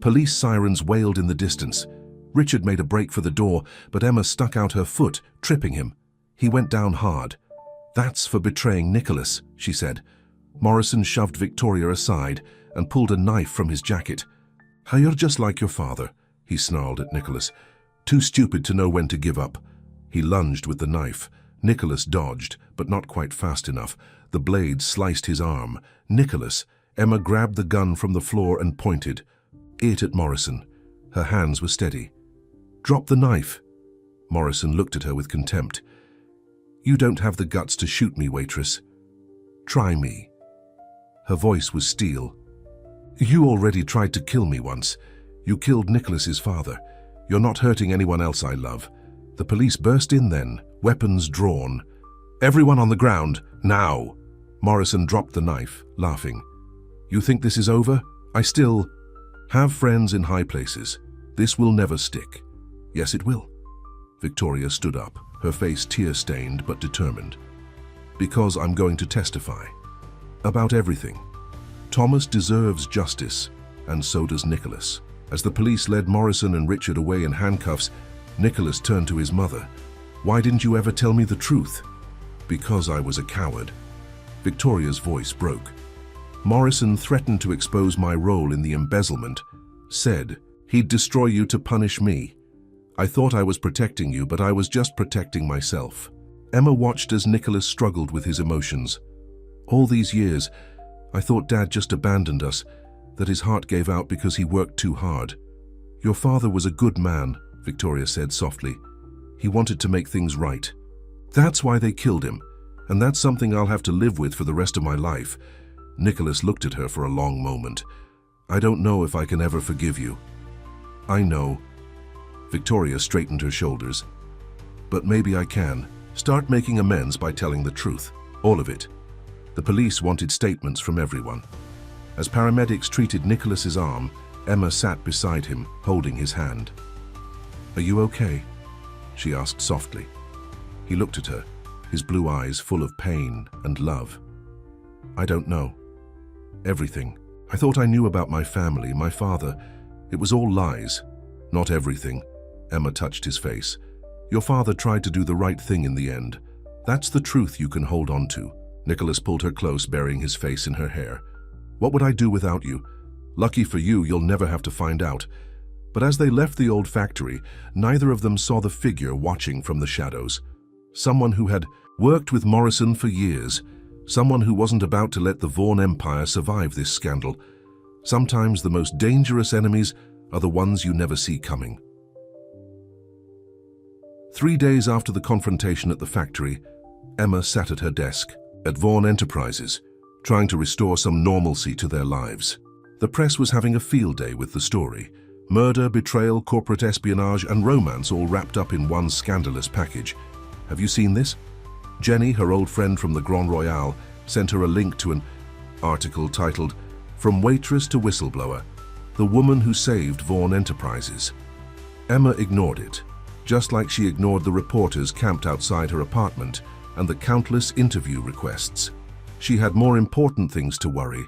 Police sirens wailed in the distance. Richard made a break for the door, but Emma stuck out her foot, tripping him. He went down hard. "That's for betraying Nicholas," she said. Morrison shoved Victoria aside and pulled a knife from his jacket. "You're just like your father," he snarled at Nicholas. "Too stupid to know when to give up." He lunged with the knife. Nicholas dodged, but not quite fast enough. The blade sliced his arm. "Nicholas!" Emma grabbed the gun from the floor and pointed it at Morrison. Her hands were steady. "Drop the knife." Morrison looked at her with contempt. "You don't have the guts to shoot me, Waitress. Try me." Her voice was steel. "You already tried to kill me once. You killed Nicholas's father. You're not hurting anyone else I love." The police burst in then, weapons drawn. "Everyone on the ground, now!" Morrison dropped the knife, laughing. "You think this is over? I still have friends in high places. This will never stick." "Yes, it will." Victoria stood up, her face tear-stained but determined. "Because I'm going to testify. About everything. Thomas deserves justice, and so does Nicholas." As the police led Morrison and Richard away in handcuffs, Nicholas turned to his mother. "Why didn't you ever tell me the truth?" "Because I was a coward." Victoria's voice broke. "Morrison threatened to expose my role in the embezzlement. Said he'd destroy you to punish me. I thought I was protecting you, but I was just protecting myself." Emma watched as Nicholas struggled with his emotions. "All these years, I thought Dad just abandoned us, that his heart gave out because he worked too hard." "Your father was a good man," Victoria said softly. "He wanted to make things right. That's why they killed him, and that's something I'll have to live with for the rest of my life." Nicholas looked at her for a long moment. I don't know if I can ever forgive you. I know. Victoria straightened her shoulders. But maybe I can. Start making amends by telling the truth. All of it. The police wanted statements from everyone. As paramedics treated Nicholas's arm, Emma sat beside him, holding his hand. Are you okay? She asked softly. He looked at her, his blue eyes full of pain and love. I don't know. Everything. I thought I knew about my family, my father. It was all lies. Not everything. Emma touched his face. Your father tried to do the right thing in the end. That's the truth you can hold on to. Nicholas pulled her close, burying his face in her hair. What would I do without you? Lucky for you, you'll never have to find out. But as they left the old factory, neither of them saw the figure watching from the shadows. Someone who had worked with Morrison for years. Someone who wasn't about to let the Vaughn Empire survive this scandal. Sometimes the most dangerous enemies are the ones you never see coming. 3 days after the confrontation at the factory, Emma sat at her desk at Vaughn Enterprises, trying to restore some normalcy to their lives. The press was having a field day with the story. Murder, betrayal, corporate espionage, and romance all wrapped up in one scandalous package. Have you seen this? Jenny, her old friend from the Grand Royale, sent her a link to an article titled, "From Waitress to Whistleblower, the woman who saved Vaughn Enterprises." Emma ignored it, just like she ignored the reporters camped outside her apartment and the countless interview requests. She had more important things to worry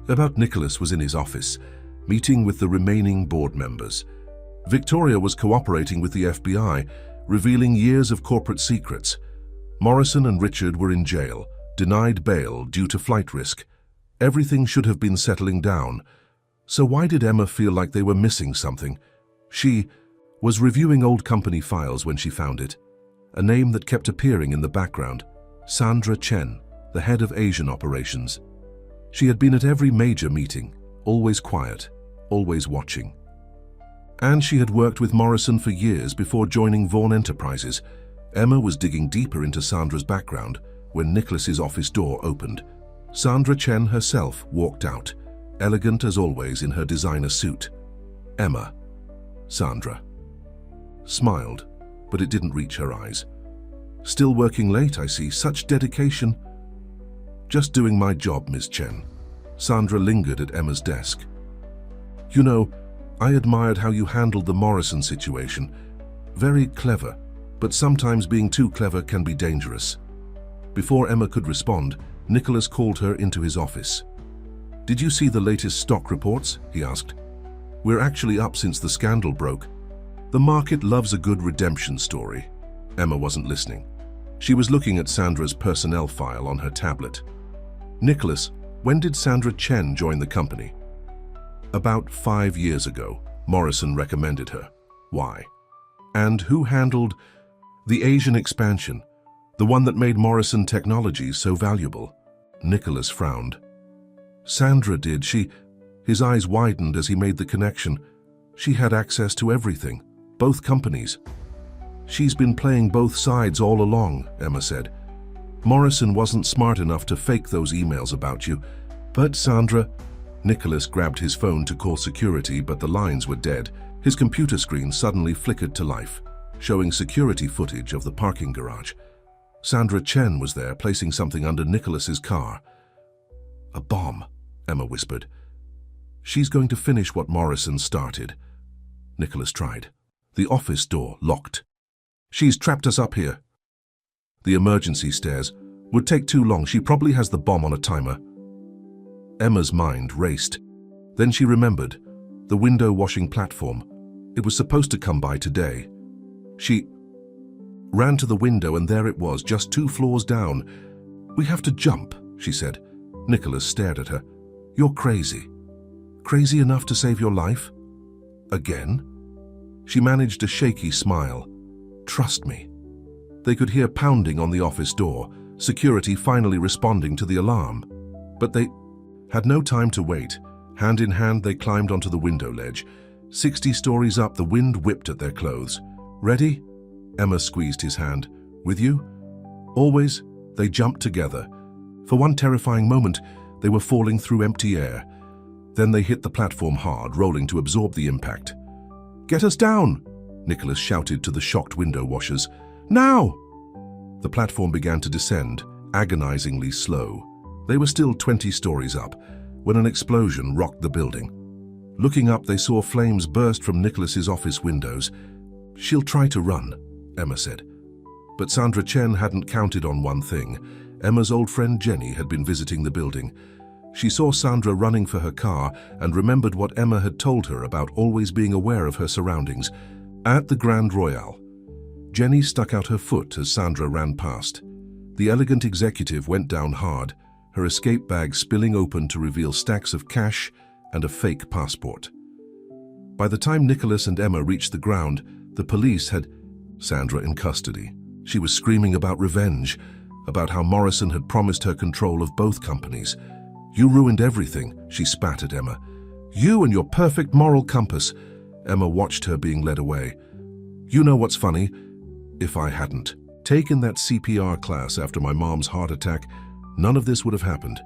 about. Nicholas was in his office, meeting with the remaining board members. Victoria was cooperating with the FBI, revealing years of corporate secrets. Morrison and Richard were in jail, denied bail due to flight risk. Everything should have been settling down. So why did Emma feel like they were missing something? She was reviewing old company files when she found it. A name that kept appearing in the background. Sandra Chen, the head of Asian operations. She had been at every major meeting, always quiet, always watching. And she had worked with Morrison for years before joining Vaughn Enterprises. Emma was digging deeper into Sandra's background when Nicholas's office door opened. Sandra Chen herself walked out, elegant as always in her designer suit. Emma, Sandra, smiled, but it didn't reach her eyes. Still working late, I see. Such dedication. Just doing my job, Ms. Chen. Sandra lingered at Emma's desk. You know, I admired how you handled the Morrison situation. Very clever, but sometimes being too clever can be dangerous. Before Emma could respond, Nicholas called her into his office. Did you see the latest stock reports? He asked. We're actually up since the scandal broke. The market loves a good redemption story. Emma wasn't listening. She was looking at Sandra's personnel file on her tablet. Nicholas, when did Sandra Chen join the company? About 5 years ago. Morrison recommended her. Why? And who handled the Asian expansion, the one that made Morrison Technologies so valuable? Nicholas frowned. Sandra did. His eyes widened as he made the connection. She had access to everything, both companies. She's been playing both sides all along, Emma said. Morrison wasn't smart enough to fake those emails about you. But Sandra... Nicholas grabbed his phone to call security, but the lines were dead. His computer screen suddenly flickered to life, showing security footage of the parking garage. Sandra Chen was there, placing something under Nicholas's car. A bomb, Emma whispered. She's going to finish what Morrison started. Nicholas tried. The office door locked. She's trapped us up here. The emergency stairs would take too long. She probably has the bomb on a timer. Emma's mind raced. Then she remembered. The window washing platform. It was supposed to come by today. She ran to the window and there it was, just 2 floors down. We have to jump, she said. Nicholas stared at her. You're crazy. Crazy enough to save your life? Again? She managed a shaky smile. Trust me. They could hear pounding on the office door, security finally responding to the alarm. But they had no time to wait. Hand in hand, they climbed onto the window ledge. 60 stories up, the wind whipped at their clothes. Ready? Emma squeezed his hand. With you? Always. They jumped together. For one terrifying moment, they were falling through empty air. Then they hit the platform hard, rolling to absorb the impact. "Get us down!" Nicholas shouted to the shocked window washers. "Now!" The platform began to descend, agonizingly slow. They were still 20 stories up when an explosion rocked the building. Looking up, they saw flames burst from Nicholas's office windows. "She'll try to run," Emma said. But Sandra Chen hadn't counted on one thing. Emma's old friend Jenny had been visiting the building. She saw Sandra running for her car and remembered what Emma had told her about always being aware of her surroundings. At the Grand Royale, Jenny stuck out her foot as Sandra ran past. The elegant executive went down hard, her escape bag spilling open to reveal stacks of cash and a fake passport. By the time Nicholas and Emma reached the ground, the police had Sandra in custody. She was screaming about revenge, about how Morrison had promised her control of both companies. "You ruined everything," she spat at Emma. "You and your perfect moral compass." Emma watched her being led away. "You know what's funny? If I hadn't taken that CPR class after my mom's heart attack, none of this would have happened.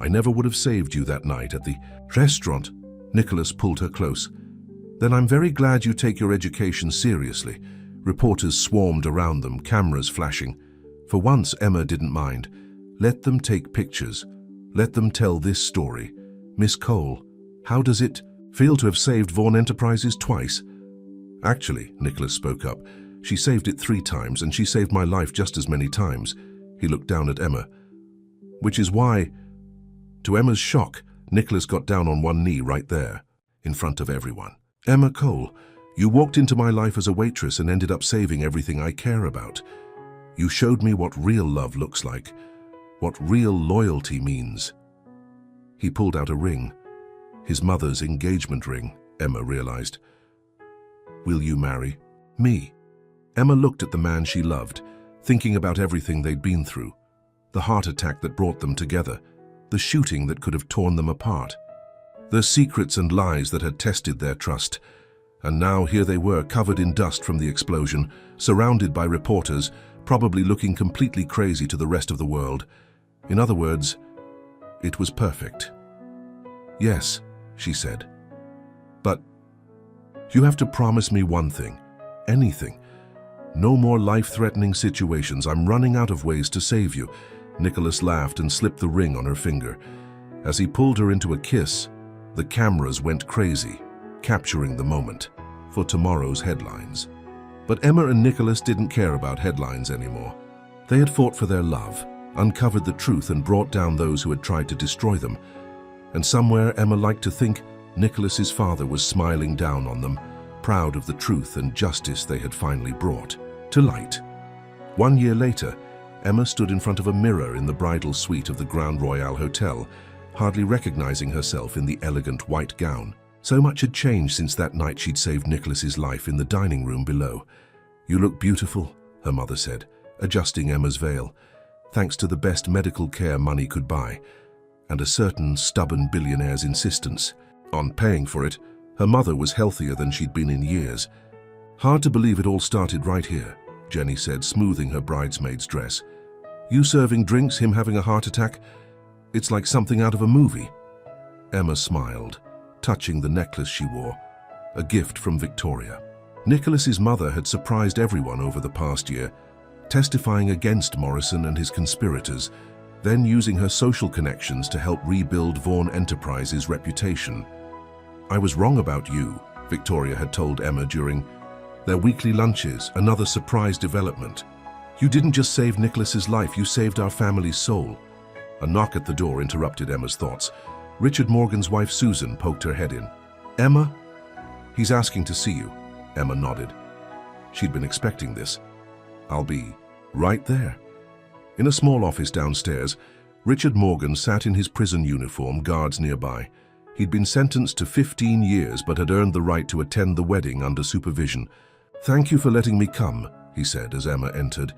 I never would have saved you that night at the restaurant." Nicholas pulled her close. "Then I'm very glad you take your education seriously." Reporters swarmed around them, cameras flashing. For once, Emma didn't mind. Let them take pictures. Let them tell this story. "Miss Cole, how does it feel to have saved Vaughn Enterprises twice?" "Actually," Nicholas spoke up, "she saved it 3 times, and she saved my life just as many times." He looked down at Emma. "Which is why..." To Emma's shock, Nicholas got down on one knee right there, in front of everyone. "Emma Cole, you walked into my life as a waitress and ended up saving everything I care about. You showed me what real love looks like, what real loyalty means." He pulled out a ring. His mother's engagement ring, Emma realized. "Will you marry me?" Emma looked at the man she loved, thinking about everything they'd been through. The heart attack that brought them together, the shooting that could have torn them apart, the secrets and lies that had tested their trust. And now here they were, covered in dust from the explosion, surrounded by reporters, probably looking completely crazy to the rest of the world. In other words, it was perfect. "Yes," she said. "But you have to promise me one thing. Anything. No more life-threatening situations. I'm running out of ways to save you." Nicholas laughed and slipped the ring on her finger. As he pulled her into a kiss, the cameras went crazy, capturing the moment for tomorrow's headlines. But Emma and Nicholas didn't care about headlines anymore. They had fought for their love, uncovered the truth, and brought down those who had tried to destroy them. And somewhere Emma liked to think Nicholas's father was smiling down on them, proud of the truth and justice they had finally brought to light. 1 year later, Emma stood in front of a mirror in the bridal suite of the Grand Royale Hotel, hardly recognizing herself in the elegant white gown. So much had changed since that night she'd saved Nicholas's life in the dining room below. "You look beautiful," her mother said, adjusting Emma's veil. Thanks to the best medical care money could buy, and a certain stubborn billionaire's insistence on paying for it, her mother was healthier than she'd been in years. "Hard to believe it all started right here," Jenny said, smoothing her bridesmaid's dress. "You serving drinks, him having a heart attack. It's like something out of a movie." Emma smiled, touching the necklace she wore, a gift from Victoria. Nicholas's mother had surprised everyone over the past year, testifying against Morrison and his conspirators, then using her social connections to help rebuild Vaughn Enterprises' reputation. "I was wrong about you," Victoria had told Emma during their weekly lunches, another surprise development. "You didn't just save Nicholas's life, you saved our family's soul." A knock at the door interrupted Emma's thoughts. Richard Morgan's wife Susan poked her head in. "Emma?" "He's asking to see you." Emma nodded. She'd been expecting this. "I'll be right there." In a small office downstairs, Richard Morgan sat in his prison uniform, guards nearby. He'd been sentenced to 15 years but had earned the right to attend the wedding under supervision. "Thank you for letting me come," he said as Emma entered.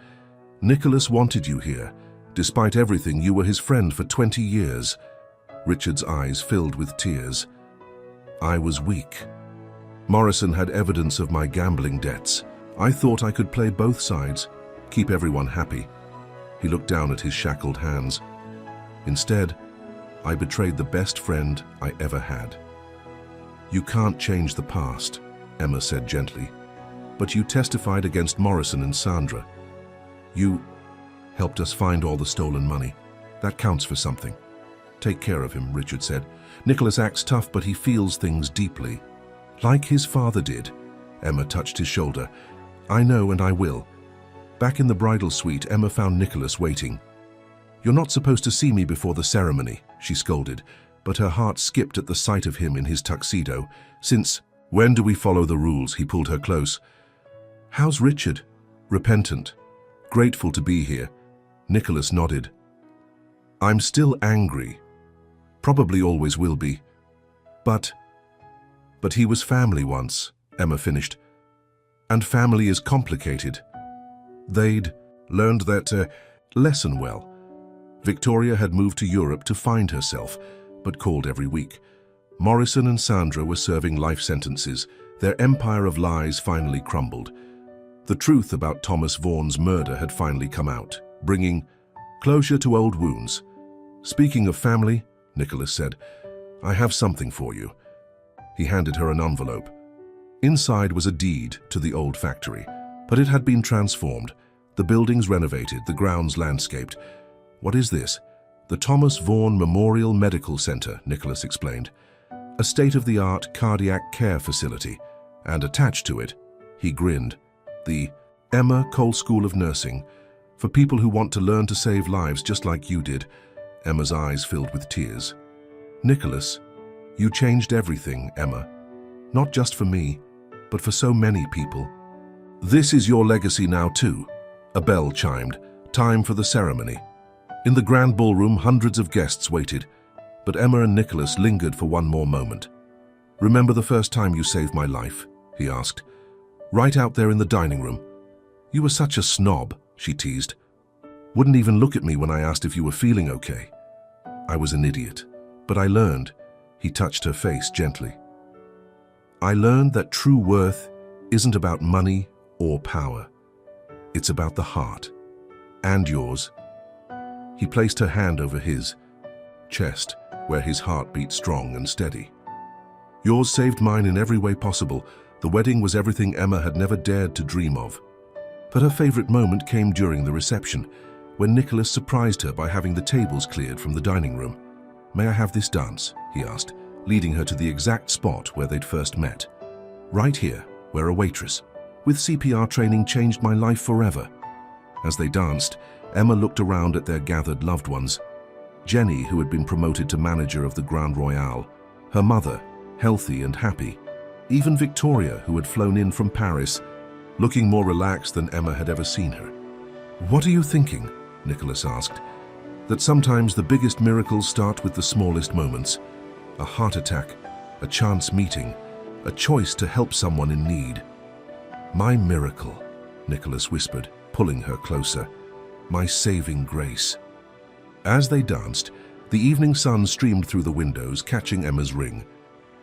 "Nicholas wanted you here. Despite everything, you were his friend for 20 years. Richard's eyes filled with tears. "I was weak. Morrison had evidence of my gambling debts. I thought I could play both sides, keep everyone happy." He looked down at his shackled hands. "Instead, I betrayed the best friend I ever had." "You can't change the past," Emma said gently. "But you testified against Morrison and Sandra. You helped us find all the stolen money. That counts for something." "Take care of him," Richard said. "Nicholas acts tough, but he feels things deeply. Like his father did." Emma touched his shoulder. "I know, and I will." Back in the bridal suite, Emma found Nicholas waiting. "You're not supposed to see me before the ceremony," she scolded, but her heart skipped at the sight of him in his tuxedo. "Since when do we follow the rules?" He pulled her close. "How's Richard?" "Repentant. Grateful to be here." Nicholas nodded. "I'm still angry. Probably always will be. But he was family once," Emma finished. "And family is complicated." They'd learned that lesson well. Victoria had moved to Europe to find herself, but called every week. Morrison and Sandra were serving life sentences. Their empire of lies finally crumbled. The truth about Thomas Vaughan's murder had finally come out, bringing closure to old wounds. "Speaking of family," Nicholas said, "I have something for you." He handed her an envelope. Inside was a deed to the old factory, but it had been transformed. The buildings renovated, the grounds landscaped. "What is this?" "The Thomas Vaughan Memorial Medical Center," Nicholas explained. "A state-of-the-art cardiac care facility. And attached to it," he grinned, "the Emma Cole School of Nursing, for people who want to learn to save lives just like you did." Emma's eyes filled with tears. "Nicholas, you changed everything, Emma. Not just for me, but for so many people. This is your legacy now too." A bell chimed. Time for the ceremony. In the grand ballroom, hundreds of guests waited, but Emma and Nicholas lingered for one more moment. "Remember the first time you saved my life?" he asked. "Right out there in the dining room. You were such a snob," she teased. "Wouldn't even look at me when I asked if you were feeling okay." "I was an idiot, but I learned." He touched her face gently. "I learned that true worth isn't about money or power. It's about the heart. And yours." He placed her hand over his chest, where his heart beat strong and steady. "Yours saved mine in every way possible. The wedding was everything Emma had never dared to dream of." But her favorite moment came during the reception, when Nicholas surprised her by having the tables cleared from the dining room. "May I have this dance?" he asked, leading her to the exact spot where they'd first met. "Right here, where a waitress with CPR training changed my life forever." As they danced, Emma looked around at their gathered loved ones. Jenny, who had been promoted to manager of the Grand Royale, her mother, healthy and happy, even Victoria, who had flown in from Paris, looking more relaxed than Emma had ever seen her. "What are you thinking?" Nicholas asked. "That sometimes the biggest miracles start with the smallest moments. A heart attack, a chance meeting, a choice to help someone in need." "My miracle," Nicholas whispered, pulling her closer. "My saving grace." As they danced, the evening sun streamed through the windows, catching Emma's ring.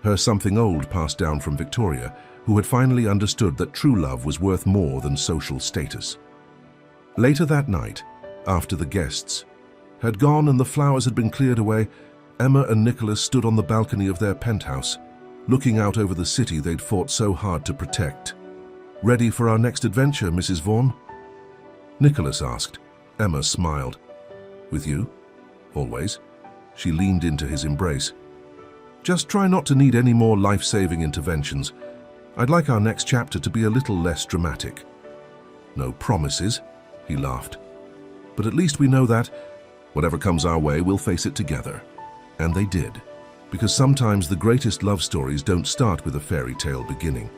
Her something old passed down from Victoria, who had finally understood that true love was worth more than social status. Later that night, after the guests had gone and the flowers had been cleared away, Emma and Nicholas stood on the balcony of their penthouse, looking out over the city they'd fought so hard to protect. "Ready for our next adventure, Mrs. Vaughan?" Nicholas asked. Emma smiled. "With you? Always." She leaned into his embrace. "Just try not to need any more life-saving interventions. I'd like our next chapter to be a little less dramatic." "No promises," he laughed. "But at least we know that, whatever comes our way, we'll face it together." And they did, because sometimes the greatest love stories don't start with a fairy tale beginning.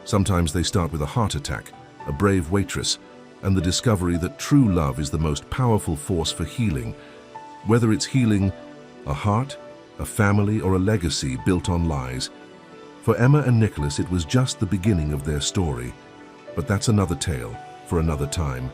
Sometimes they start with a heart attack, a brave waitress, and the discovery that true love is the most powerful force for healing, whether it's healing a heart, a family, or a legacy built on lies. For Emma and Nicholas, it was just the beginning of their story. But that's another tale for another time.